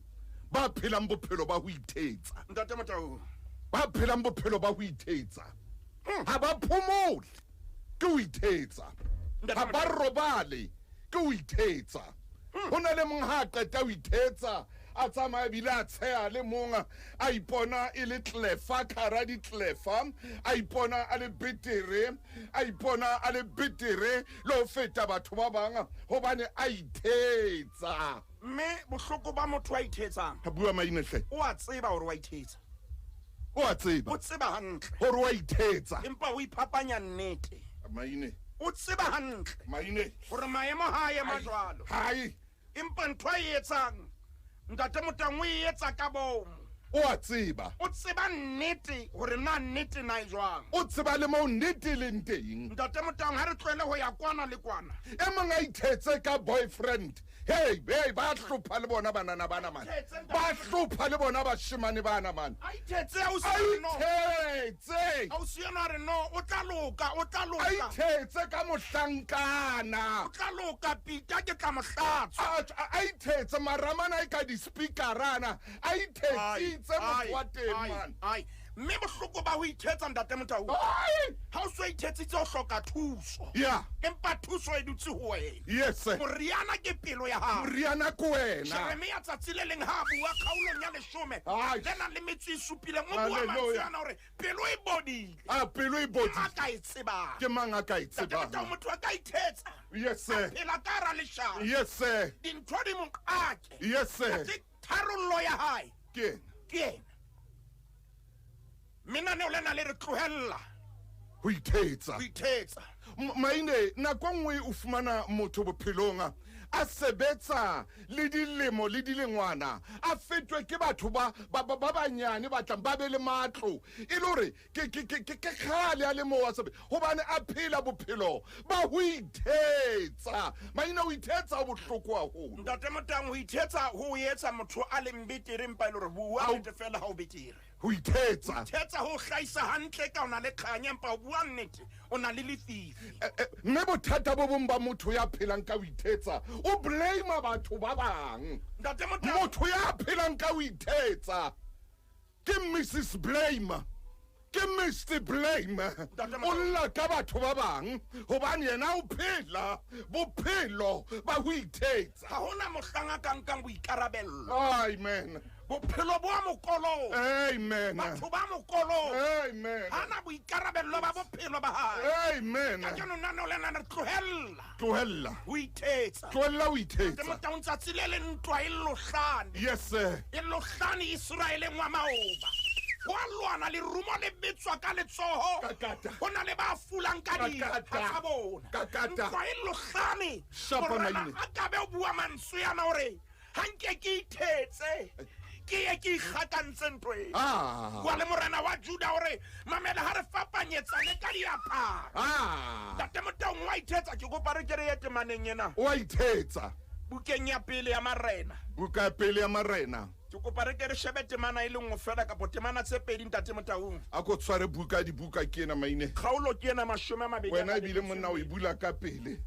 ba phelang bophelo ba ho ithetsa ntate Motaung ba phelang bophelo ba ho ithetsa ha ba phomole ke ho ithetsa ha ba robale ke ho ithetsa ho na le mong ha qeta ho ithetsa a tsamaya bile a tsheha le monga a ipona e le tlefa khara di tlefa a ipona a le betere le ho feta batho ba bang hobane a ithetsa mme bohloko ba motho wa ithetsang Ha bua maine hle. o a tseba hore wa ithetsa O a tseba o tseba hantle hore wa ithetsa. empa o iphapanya nnete Maine. o tseba hantle Maine. hore maemo ha a ema jwalo Hai. empa ntho a e etsang ntate Motang o e etsa ka bomo O a tseba. o tseba nnete hore na nnete na e jwang O tseba le mo nnete leng teng. ntate Motang ha re tlohele ho ya kwana le kwana E mong a ithetse ka boyfriend. Hey, ba hlopha le bona banana bana man. Ba hlopha le bona bashimane bana man. a ithetse au A se no ithetse. au se yona re no o tla loka A ithetse ka mohlankana. o tla loka Pita ke tla mohlatswa A ithetse maramana e ka di-speakerana. A ithetsitse motho wa teng man. ai mme bohloko ba ho ithetsa ntate Motau Ai! ha o so ithetsitse o hloka thuso Yeah. empa thuso e dutse ho wena Yes sir. moriana ke pelo ya hao Riana ko wena. Jeremia tsatsi le leng ha bua kgaolong ya 10 Ai. le nang le metso e supileng o bua Hallelujah. mantswe ana hore pelo e bodile A pelo e a botse. ka e tsebang Ke mang a ka ntate Motau itsebang. motho a ka ithetsa Yes sir. phela ka hara leshano Yes sir. dintho di mo qake Yes sir. ke tharollo ya hae Ke ena. ke ena menaneo lena le re tlohella Ho ithetsa. ho ithetsa Maine nako nngwe o fumana motho bophelong a sebetsa le dilemo le dilengwana a fetwe ke batho ba banyane ba tlang ba be le matlo e le hore ke kgale a le mo wa sebe hobane a phela bophelo ba ho ithetsa. Maine o ithetsa o bohloko haholo. ntate Motang ho ithetsa ho etsa motho a leng betere empa e le hore bua nnete fela ha o betere Ho ithetsa. thetsa ho hlahisa hantle ka o na le kganya empa o bua nnete o na le lefifi Mme bothata bo bong ba motho ya phelang ka ho ithetsa o blame batho ba bang. ntate Motang Motho ya phelang ka ho ithetsa ke Mrs Blame, ke Mr Blame. O lla ka batho ba bang hobane yena o phela bophelo ba ho ithetsa. ha hona mohlang a ka nkang boikarabello Amen. bophelo bo a mokolong Amen. batho ba mokolong Amen. hana boikarabello ba bophelo ba hae Amen. ka jeno naneo lena re tlohella Tlohella. ho ithetsa Tlohella ho ntate ithetsa. Motang tsatsi le le ntwa e lohlane Yes sir. e lohlane Israeleng wa maoba ho a lwana le rumo le betswa ka letsoho Kakata. ho na le ba fulang ka Kakata. tsa bona Kakata. ntwa e lohlane Shapa Morena Maine. a ka be o bua mantswe yana hore ha nke ke ithetse ke ye ke ikgakantse ntho e bua le morena wa Juda hore mamela ha re fapanyetsane ka diaparo ntate Motang wa ithetsa ke kopa re ke re ye temaneng ena O a ithetsa. bukeng ya pele ya marena Buka ya pele ya marena. ke kopa re ke re shebe temana e le nngwe fela kapo temana tse pedi ntate Motaung A ko tshware buka dibuka ke ena Maine. kgaolo ke ena 20 Wena ebile monna o e bula ka pele.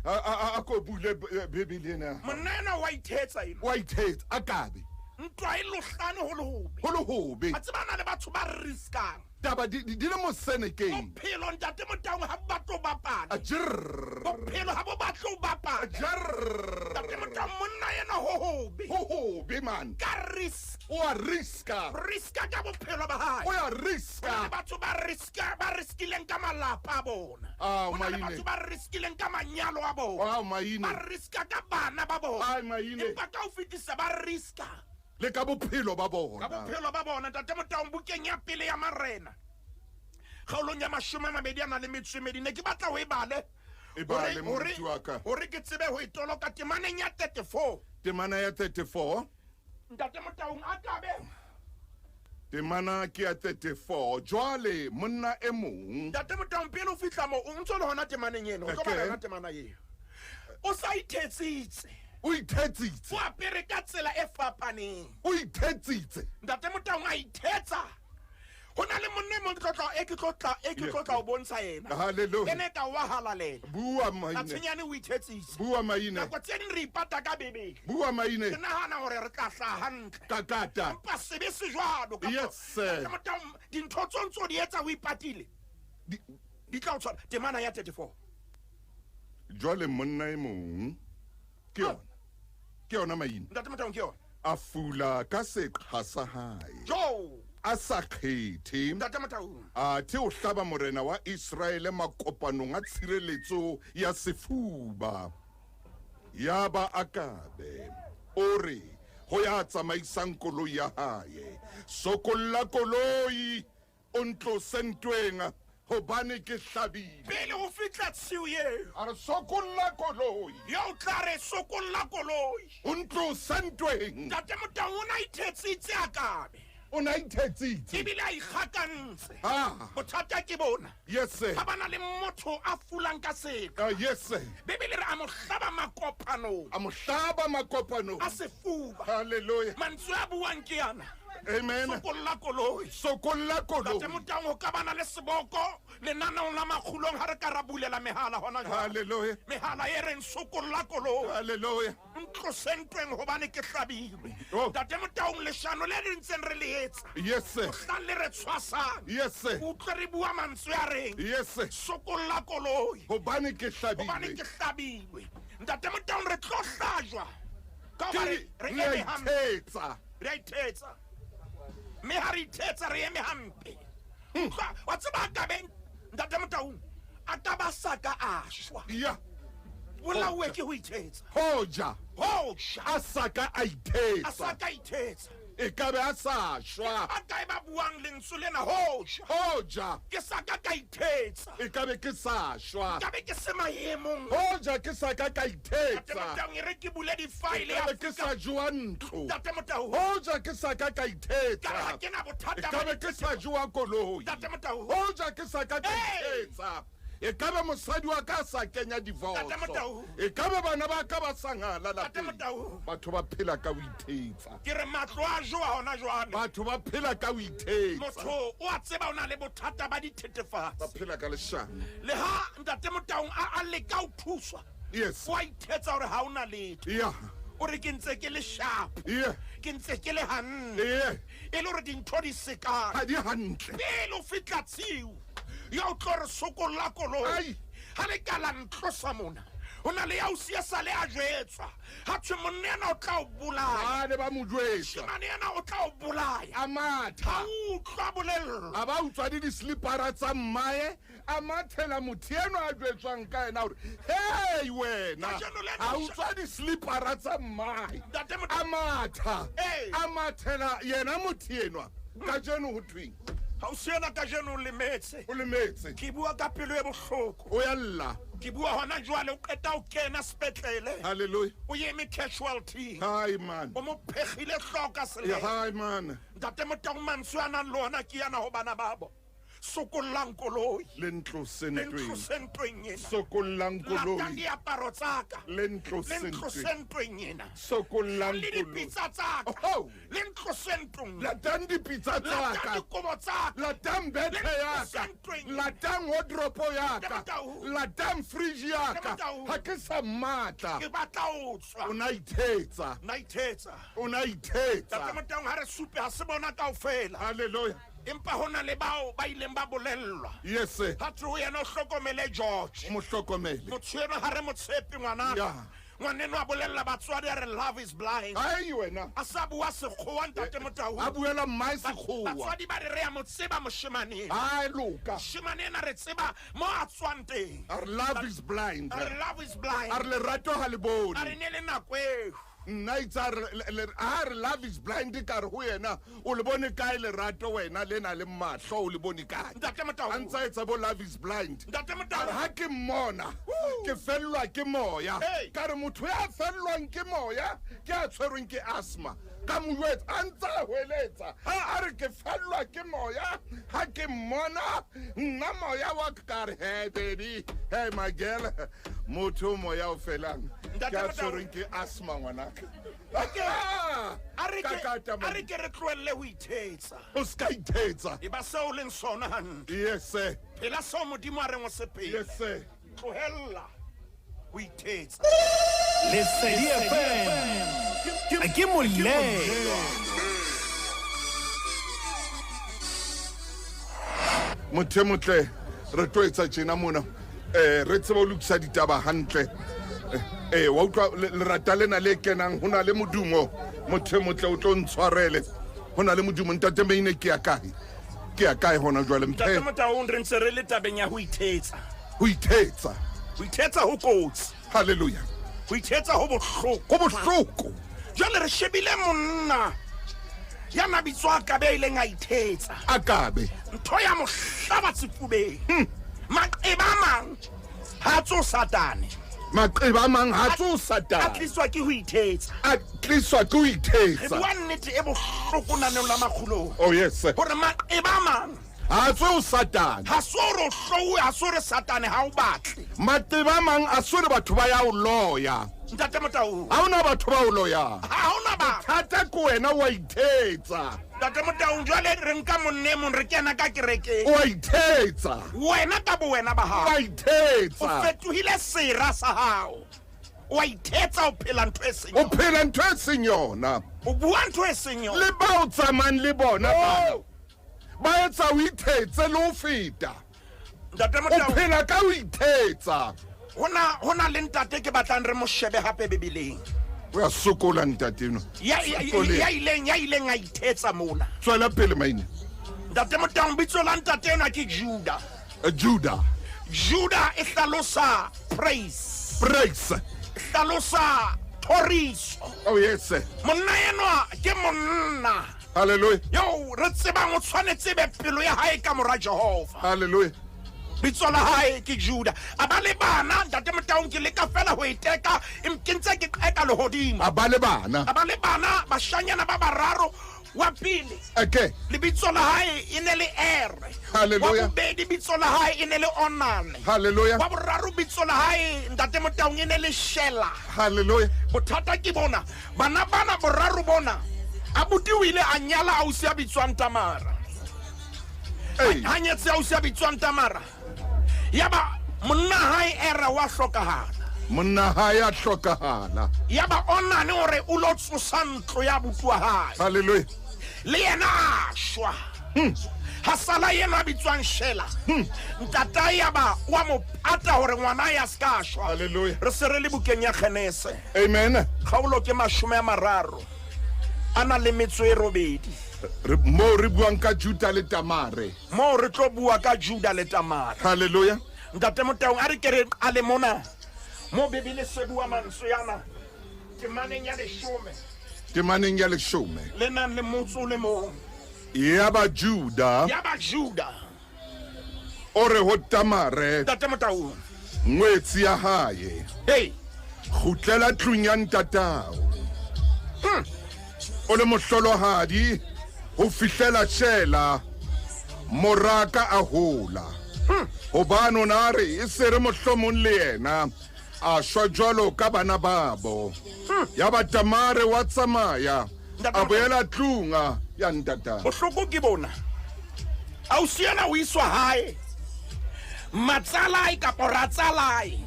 A ko bule bebele ena. monna ena wa ithetsa eno Wa ithetsa a kabe. ntwa e lohlane ho le hobe Ho le hobe. a tsebana le batho ba riskang Taba di le mo senekeng. bophelo ntate Motaung ha bo batlo bapala Ajr. bophelo ha bo batlo bapala Ajr. ntate Motaung monna ena ho hobe Ho hobe man. ka risk O a riska. riska ka bophelo ba hae O ya Hona le riska. batho ba riskileng ka malapa a bona Hona le Maine. batho ba riskileng ka manyalo a bona Maine. ba riska ka bana ba bona Ai Maine. empa ka ho fetisa ba riska Le ka bophelo ba ka bona. bophelo ba bona ntate Motaung bukeng ya pele ya marena kgaolong ya 20 ne ke batla ho e bale E bale moruti wa ka. hore ke tsebe ho itoloka temaneng ya 34 Temana ya 34. ntate Motaung a kabe Temana ke ya 34. Jwale monna e mong. ntate Motaung pele o fihla mo o ntse le hona temaneng eno o tlo Okay. bala yona temana eo o sa ithetsitse O ithetsitse. o apere ka tsela e fapaneng O ithetsitse. ntate Motaung a ithetsa ho na le monne mo e ke tlotla o bontsha yena Hallelujah. ene ka wa halalela Bua ka Maine. tshenyane o ithetsitse Bua Maine. nako tse ding re ipata ka bebele Bua ke Maine. nahana hore re tla hlaha hantle Kakata. empa sebe se jwalo Yes, sir. dintho tsontso di etsa o ipatile di tla o tshwana temana ya 34 Jwale monna e mong ke yona. Ke yona Maine. ntate Motaung ke yona A fula ka seqha sa hae. jo A sa kgethe. ntate Motaung A the o hlaba morena wa Israele makopanong a tshireletso ya sefuba. Ya ba akabe. o re ho ya tsamaisang koloi ya hae, sokolla koloi o ntlose ntweng hobane ke hlabile. pele go fitla tshio eo A re sokolla koloi yo o tla re sokolla koloi o ntlose ntweng. ntate Motaung o na ithetsitse a kabe O na ithetsitse. ebile a ikgakantse Ah, bothata ke bona yes sir. ga bana le motho a fulang ka seka Yes sir. bebele re a mo hlaba makopanong A mo hlaba makopano. a sefuba Hallelujah. mantswe a buang ke yana Amen. sokolla koloi Sokolla koloi. ntate Motaung o ka bana le seboko lenaneong la Makgulong ga re ka ra bulela mehala gona jwale Hallelujah. mehala e reng sokolla koloi Hallelujah. ntlosentweng gobane ke hlabilwe Oh. ntate Motaung leshano le re ntseng re le etsa Yes sir. tlang le re tshwasang Yes sir. utlwe re bua mantswe a reng Yes sir. sokolla koloi Hobane ke gobane ke hlabile. hlabilwe ntate Motaung re tlo hlajwa ka Ke goba re re eme hampe ithetsa. re a ithetsa mme ga re ithetsa re eme hampe wa tseba kabeng ntate Motaung a ka ba saka a shwa Ya. bolauwe ke go ithetsa Hoja. hoja A saka a a ithetsa. saka ithetsa E ka be a sa shwa. ba kae ba buang lentswe lena hoja Hoja. ke saka ka ithetsa E ka be ke sa shwa. ka be ke se maemong Hoja ke saka ka ntate ithetsa. Motaung e re ke bule E difaele ka be ke sa jua ntlo. ntate Motaung Hoja ke saka ka ka re ga ithetsa. ke na E bothata ka be ke sa jua koloi. ntate Motaung Hoja ke sa ka ka Hey! ithetsa. E ka be mosadi wa ka a sa kenya Ntate divorce. Motaung. E ka be bana ba ka ba sa ngala ntate lapeng. Motaung Batho ba phela ka ho ithetsa. ke re matlo a joa gona jwale Batho ba phela ka ho ithetsa. motho o a tseba o na le bothata ba Ba dithethefatsi phela ka leshano. le ha ntate Motaung a leka ho thuswa Yes. o a ithetsa gore ga o na letho Yeah. o re ke ntse ke le sharp Yeah. ke ntse ke le ganne Yeah. e le gore dintho di sekane Ha di hantle. pele o fitla tshio ya o tlo re sokolla koloi Ai. ga le ka la ntlosa mona o na le ya o sia sa le a jwetswa ga tshwe monne yana o tla o bolaya Ba ne ba mo jwetsa. shemane yana o tla o bolaya A ga matha. o utlwa bolello A ba utswa di di-slipara tsa mmae a mathela motho eno a jwetswang ka ena gore hei wena Kajeno le a ena- utswa di-slipara tsa mmae Ntate a Motaung matha Hey. a mathela yena motho enwa ka jeno ho thweng ga o siena ka jeno o lemetse o lemetse ke bua ka pelo e bohloko o ya lla. ke bua gona jwale o qeta o kena sepetlele Halleluja. o eme casualty Hai man. o mo phegile tlhoka Ya seleng hai man. ntate Motaung mantswe a nang le ona ke yana go bana babo sokollang koloi Le ntlose ntweng. lentlosentweng ena Sokollang latang koloi. diaparo tsaka Le ntlose ntweng. lentlosentweng ena Sokollang le koloi. dipitsa tsaka Oh. lentlosentong Latang dipitsa latang tsaka. dikobo tsaka Latang bethe ya ka. Latang wardrobe ya ka. Latang fridge ya ka. Ha ke sa matla. ke batla o tswa O na ithetsa. na ithetsa O na ntate ithetsa. Motaung ga re supe ga se bona kaofela Hallelujah. empa go na le bao ba ileng ba bolellwa Yes sir. ga tse o yena o hlokomele George O mo hlokomele. motho eno ga re mo tshepe ngwanaka Ya. ngwaneno a bolella batswadi a re love is blind Ai wena. a sa bua sekgowa ntate A Motaung buela mmae sekgowa. batswadi ba re re ya mo tseba mošemaneng Ai loka. mošemane ena re tseba mo a tswang teng Our love is blind. a re love is blind Our lerato ha le a re bone. ne le nako eo Nna itsa re love is blind ka re ho yena o le bone kae lerato wena le na le mahlo o le bone kae. ntate A Motaung ntsa etsa bo love is blind. ntate Ka re Motaung ha ke mmona ke fellwa ke moya Hey. ka re motho ya fellwang ke moya ke a tshwerweng ke asthma ka moetsa a ntsa a hweletsa a re ke fellwa ke moya ha ke mmona nna moya wa ka re he baby hey my girl motho moya o felang ke a tshwerweng ke asthma ngwanaka. a re Kakata man. ke re tloelele ho ithetsa O ska ithetsa. e ba seo leng sona hantle Yes sir. phela seo modimo a reng o se phela Yes sir. tlohella ho ithetsa Lesedi FM. Ke molelo. Motho e motle re tlo etsa tjena mona re tseba o lokisa ditaba hantle wa utlwa lerata lena le kenang ho na le modumo motho e motle o tlo ntshwarele ho na le modumo ntate Meine ke ya kae hona jwale ntate mphe Motaung re ntse re le tabeng ya ho ithetsa ho ithetsa ho ithetsa ho kotsi haleluya ho ithetsa ho bohloko go bohloko jwale re shebile monna ya nabitswa ka be ileng a ithetsa Akabe. ntho ya mohlaba tsefubeng maqeba a mang ha tso satane Maqeba a mang ha tso a Satane. tliswa ke ho ithetsa A tliswa ke ho re ithetsa. bua nnete e bohloko naneng la Makgulong Oh yes. hore maqeba a mang Ha tso Satane. ha so re hlowe ha so re satane ha o batle Maqeba a mang a swere batho ba ya o loya. ntate Motaung Ha ona batho ba o loya. ha ona ba Thata ko wena wa ithetsa. ntate Motaung jwale re nka monne mong re kena ka kereke Wa ithetsa. wena ka bo wena ba hao Wa o ithetsa. fetohile sera sa hao wa ithetsa o phela ntho e seng O phela ntho e seng yona. o bua ntho e seng yona Le ba o tsamayang le bona bana. Oh, Ba etsa o ithetse le ho feta. ntate O Motaung phela ka o ithetsa. hona le ntate ke batlang re mo shebe hape Bebeleng O ya sokola ntate eno. ya Sokole. ileng a ithetsa mona Tswela pele maine. ntate Motaung bitso la ntate ena ke Judah. Judah e hlalosa praise Praise. e hlalosa thoriso Oh yes. monna enwa ke monna Hallelujah. yo re tsebang o tshwanetse be pelo ya hae ka mora Jehova Hallelujah. bitso la hae ke Judah a ba le bana ntate Motaung ke leka fela ho iteka ke ntse ke qeka lehodimo A ba le bana. a ba le bana bashanyana ba bararo wa pele Okay. lebitso la hae e ne le Ere Hallelujah. wa bobedi bitso la hae e ne le Onane Hallelujah. wa boraro bitso la hae ntate Motaung e ne le Shela Hallelujah. bothata ke bona bana boraro bona abuti o ile a nyala ausi a bitswang Tamara Hey. ha nyetse ausi a bitswang Tamara yaba monna hae Ere wa hlokahala Monna ha ya hlokahala. yaba Onane hore o lo tsosa ntlo ya abuti wa hae Hallelujah. le yena a shwa ha sala yena a bitswang Shela ntata yaba wa mo pata hore ngwana ya ska shwa Hallelujah. re se re le bukeng ya Kgenese Amen. kgaolo ke 30 ana le metso e robedi Mo re buang ka Judah le Tamare. mo re tlo bua ka Judah le Tamara Hallelujah. ntate Motaung a re kere a le mona mo Bebele se bua mantswe yana ke maneng ya 10 Ke maneng ya leshome. le nang le motso le mong Ya ba Judah ya ba Judah o re ho Tamare ntate Motaung ngwetsi ya hae. hey Khutlela tlung ya ntatao. O le mohlolohadi ho fihlela Shela moraka a hola. Hobane o na re e se re mohlomong le yena a shwa jwalo ka bana babo. Ya ba Tamare wa tsamaya a boela tlunga ya ntata. bohloko ke bona ausi yena o iswa hae matsalai kapo ratsalai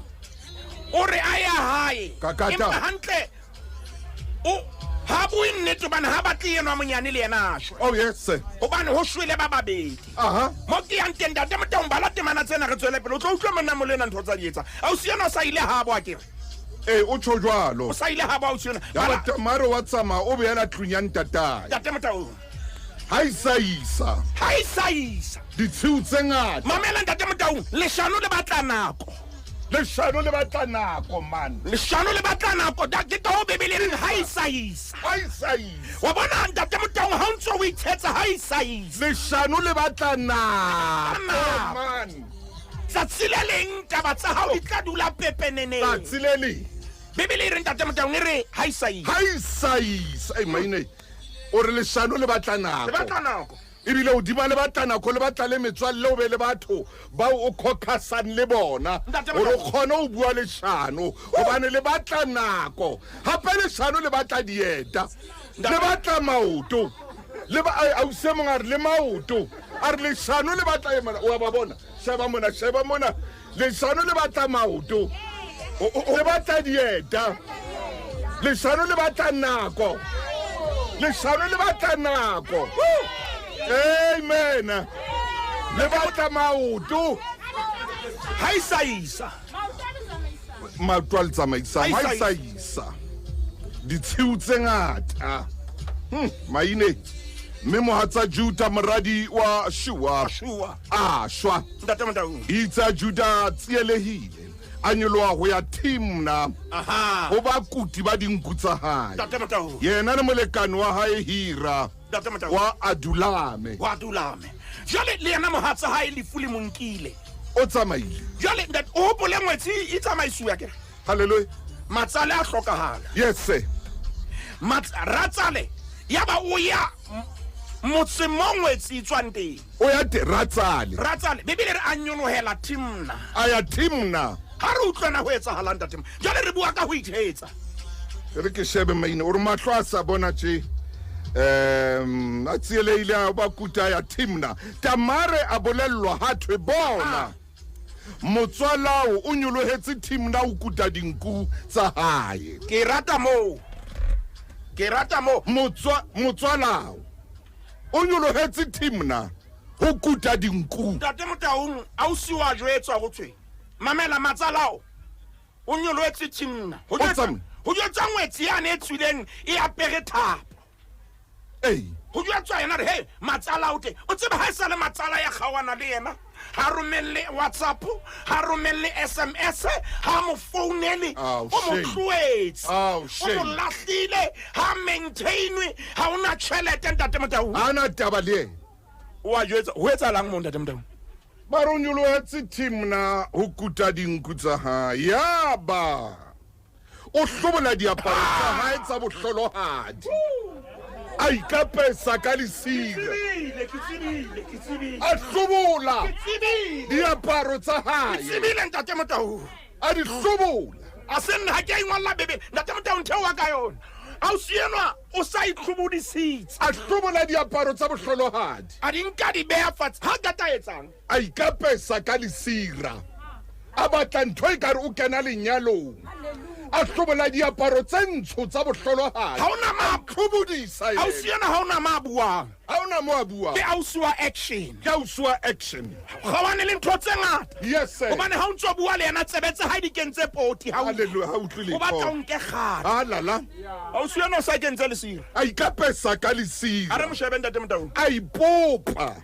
o re a ya hae Kakata. empa hantle o ha bue nnete hobane ha batle enwa monyane le yena a shwa Oh yes. hobane ho shwele ba babedi Aha. mo ke yang teng ntate Motaung bala temana tsena re tswele pele o tlo utlwa monna molena ntho tsa di etsa ausi yena o sa ile habo a kere O tsho jwalo. o sa ile habo ausi yena Ya ba Tamare wa tsamaya o boela tlung ya ntatae. ntate Motaung Ha isa ha e sa isa ditshiu tse ngata. mamela ntate Motaung leshano le batla nako Leshano le batla nako man. leshano le batla nako da ke to Bebele reng ha isa isa Ha isa. wa bona ntate Motaung ha o ntso o ithetsa ha isa isa Leshano le batla nako Nako. man. tsatsi le leng taba tsa hao di tla dula pepeneneng Tsatsi le le. Bebele reng ntate Motaung e re ha isa isa Ha isa. Ai maine. O re leshano le batla le nako. batla nako Ebile o dima le batla nako le batla le metswalle o be le batho ba o khokhasan le bona. Ntate O re Motaung. khona o bua leshano hobane le batla nako. Hape leshano le batla dieta. Le batla maoto. Le ba a se mongare le maoto. A re leshano le batla emana o ba bona. Sheba mona. Leshano le batla maoto. Le batla dieta. Leshano le batla nako. Leshano le batla nako. Amen. Le batla maoto. ha isa isa Maoto a le tsamaisang. Ha Ha isa isa. Ditshiu tse ngata. Maine. Mme mohatsa Judah moradi wa Shua. shua A shwa. ntate Motaung Itsa Judah tsielehile. a nyoloha go ya timna aha go ba kuti ba dinku tsa hae Ntate Motaung yena le molekane wa hae Hira Ntate Motaung wa Adulame wa dulame jale le yena mohatsa ha ile fuli monkile o tsamaile jale ntate o hopole ngwetsi e tsamaisuwa ke hallelujah matsale a hlokahala yes sir ratsale yaba o ya motse mongwetsi tswanteng o ya ratsale bibele re a nyolohela timna aya timna ha re utlwana ho etsahalang ntate jale re bua ka ho ithetsa re ke shebe maine o re mahlo a sa bona tje a tsieleile ba kuta ya timna tamare a bolellwa ha thwe bona motswalao o nyolohetse timna o kuta dinku tsa hae ke rata mo motswalao o nyolohetse timna ho kuta dinku Ntate Motaung ausi wa jwetswa go tshwe mamela matsalao o nyolohetse timna ho jwetsa ngwetsi ya ne tswileng e apere thapo ho jwetswa yena re he matsala o te o tseba ha isa le matsala ya khawana le yena ha romelle WhatsApp ha romelle SMS ha mo founele o mo tluetse o mo lahlile ha maintainwe ha una tšhelete Ntate Motaung ana taba le wa jwetsa ho etsalang mo Ntate Motaung ba re nyolohetse timna ho kuta dinku tsa hae yaba o hlobola diaparo tsa hae tsa bohlolohadi a ikapesa ka lesira a hlobola diaparo tsa hae tsebile Ntate Motaung a di hlobola a se nna ha ke ingwalla bebe Ntate Motaung theowa ka yona a o sienwa o sa itlhobodisitse a hlobola diaparo tsa bohlolohadi a di nka di beha fatshe ha gata etsang a ikapesa ka lesira a batla ntho e kare o kena lenyalong a hlobola diaparo tse ntsho tsa bohlolohadi ha ona ma tlhobodisa a o siena ha ona ma buang ha ona mo a bua ke ausiwa action ke uswa action ga wane le ntho tse ngata yes sir hobane ha o ntso bua le yena tsebetse ha di kentse poti ha hallelujah ha utlwile o batla o nke gata ha lala ausiwa o sa kentse lesira a ikapesa ka a re lesira mo shebe Ntate Motaung a ipopa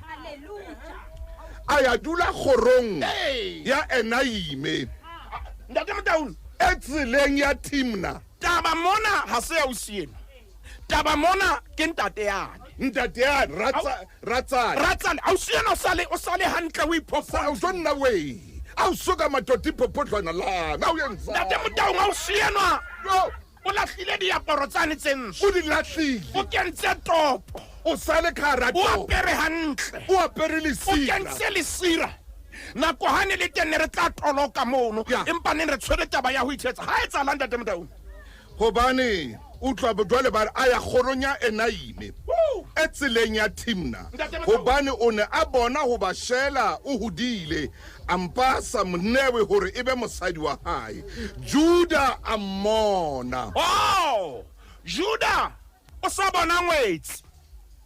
a ya dula kgorong ya Enaime Ntate Motaung e tseleng ya timna taba mona ha se ausiena taba mona ke ntate yane ntate ya ratsale ausiena o sale hantle o iphofa o jonna we a o soka matoti popotlwana la na o yentsa Ntate Motaung ausiena o lahlile diaparo tsane tsentsho o di lahlile o kentse topo o sale ka o rato apere hantle o apere o lesira kentse lesira nako hane le tenne re tla toloka mono empa neng re tshwere taba ya ho ithetsa ha etsalang Ntate Motaung hobane utlwa bojwale ba a ya kgoronya Enaime e tseleng ya timna hobane o ne a bona ho ba shela o hodile ampasa mnewe hore ebe mosadi wa hae Juda a mmona Juda o sa bona ngwetsi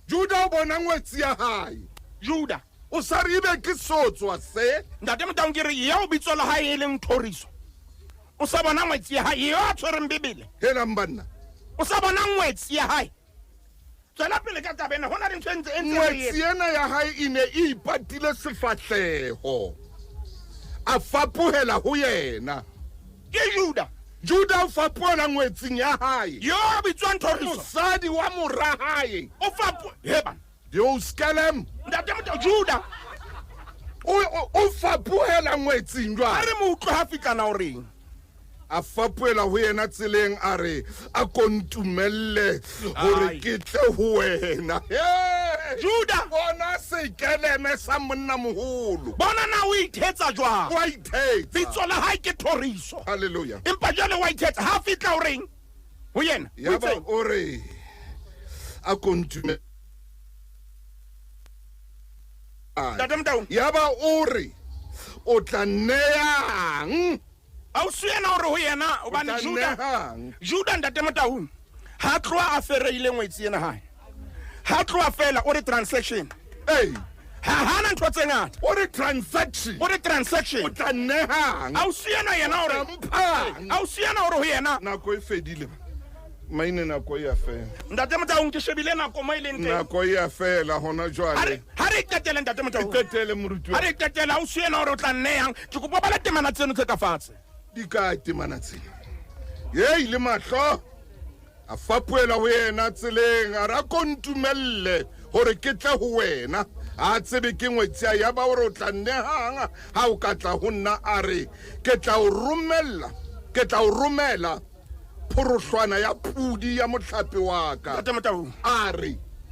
Juda o bona ngwetsi ya hae Juda o sa re ebe ke sotswa se Ntate Motaung ke re ya o bitso la hae e leng thoriso o sa bona ngwetsi ya hae yo a tshwereng bibele hela mbanna o sa bona ngwetsi ya hae tswela pele ka tabena hona le ntho e ntse ngwetsi ena ya hae e ne e ipatile sefatleho a fapohela ho yena ke Juda o fapohela ngwetsing ya hae yo a bitswang thoriso mosadi wa mora hae o heba yo skelem Ntate Motaung Juda o fapohela ngwetsing a jwale re mo utlwa ha fitlana o reng a fapohela ho yena tseleng a re a kontumelle hore ke tle ho wena Juda bona sekeleme sa monna moholo bona na o ithetsa jwang wa ithetsa bitso la hae ke thoriso hallelujah empa jwale wa ithetsa ha fitla o reng ho yena yaba o re a kontumelle Ntate Motaung yaba o re o tla neyang a o siena hore ho yena hobane Juda Ntate Motaung ha tloa a fereile ngwetsi ena hae ha tloa fela o re transaction ha hana ntho tse ngata o re transaction o tla nehang a o siena yena hore a o siena hore ho yena nako e fedile maine nako ya fela Ntate Motaung ke shebile nako mo ileng teng nako ya fela hona jwale ha re qetele Ntate Motaung qetele moruti ha re qetele a o siena hore o tla nneyang ke kopa ba le temana tseno tse ka fatshe di ka temana tsela ye ile mahlo a fapuela ho yena tseleng a ra kontumelle hore ke tla ho wena a tsebe ke ngwetsia ya ba hore o tla nnehanga ha o ka tla ho nna a re ke tla o romela phorohlwana ya pudi ya mohlape wa ka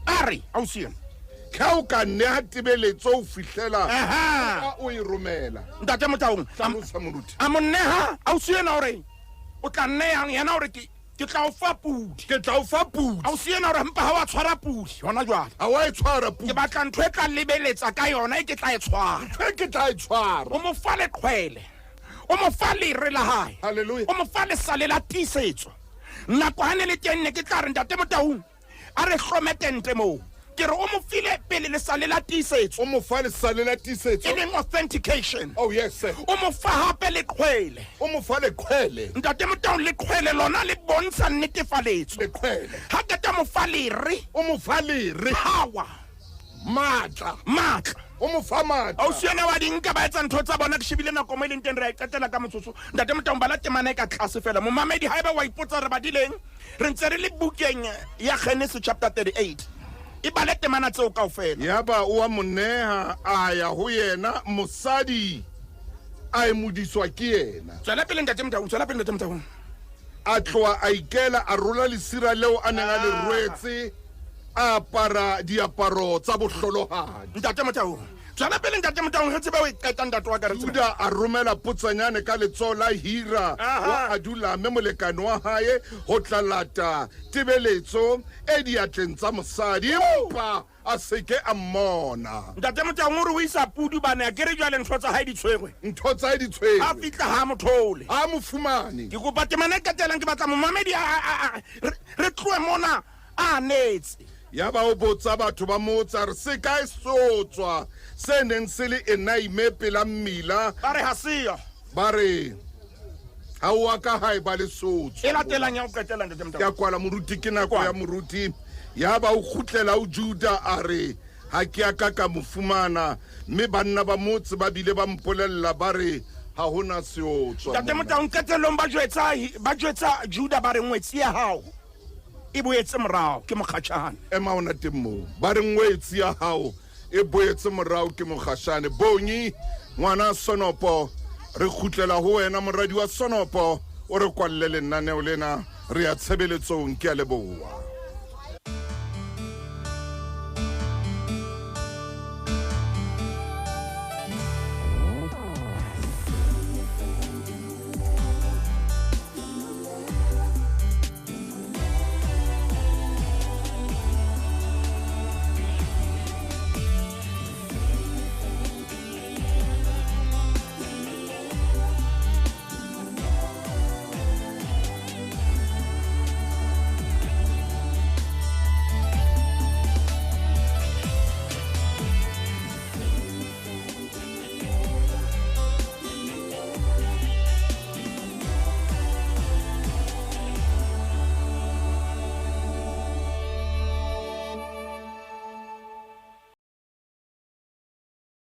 a re au siena ka o ka nneha tibeletso o fihlela ka o e romela ntate Motaung tlhalosa moruti a monneha au siena hore o tla nnehang yena hore ke tla o fa pudi au siena hore mpa ha wa tshwara pudi hona jwale a wa e tshwara pudi ke batla ntho e tla lebeletsa ka yona e ke tla e tshwara o mo fa leqhwele o mo fa lere la hae Hallelujah. o mo fa lesale la tiisetso nako hane le teng ne ke tla re ntate Motaung a re hlometente moo ke re o mo file pele lesale la tiisetso o mo fa lesale la tiisetso e leng authentication oh yes sir o mo fa hape leqhwele o mo fa leqhwele ntate Motaung leqhwele lona le bontsha netefaletso leqhwele ha ke ta mo fa lere o mo fa lere power matla o mo fa matla au siena wa dinka ba etsa ntho tsa bona ke shebile nako mo leng teng re a qetela ka motsotso ntate Motaung ba la temana ka tlase fela mo mamedi haeba wa ipotsa re badileng re ntse re le bukeng ya Genesis chapter 38 e bale temana tseo kaofela ya ba o a monneha a ya ho yena mosadi a e modiswa ke yena tswela pele ntate Motaung a tloa a ikela a rola lesira leo a neng a le rwetse a apara diaparo tsa bohlolohadi ntate Motaung tswela pele ntate Motaung re tsebe o e qeta ntate wa ka re tsebe Juda a romela putsanyane ka letsoho la Hira wa Adulame molekane wa hae ho tla lata tibeletso e diatleng tsa mosadi empa a seke a mmona ntate Motaung o re o isa pudi bana ya kere jwale ntho tsa hae di tshwerwe ntho tsa di tshwere a fitla ha mothole a mo fumane ke kopa temana e qetelang ke batla momamedi re tloe mona a netse ya ba o botsa batho ba motsa re se kae sotswa se neng se le enaime pela mmila ba re ha seyo ba re ha o ka hae ba le sotswa e latelang ya o qetela ntate Motaung ya kwala moruti ke nako ya moruti ya ba o khutlela o Juda a re ha ke aka ka mofumana mme banna ba motse ba bile ba mpolella ba re ha hona seotswa ntate Motaung qetelong ba jwetsa Juda ba re ngwetsi ya hao e boetse morao ke mokgatshane ema ona temmo ba re ngwetsi ya hao e boetse morao ke mokgatshane bonyi ngwana Sonopo re khutlela ho wena moradi wa Sonopo o re kwalle lenaneo lena re ya tshebeletsong ke a leboha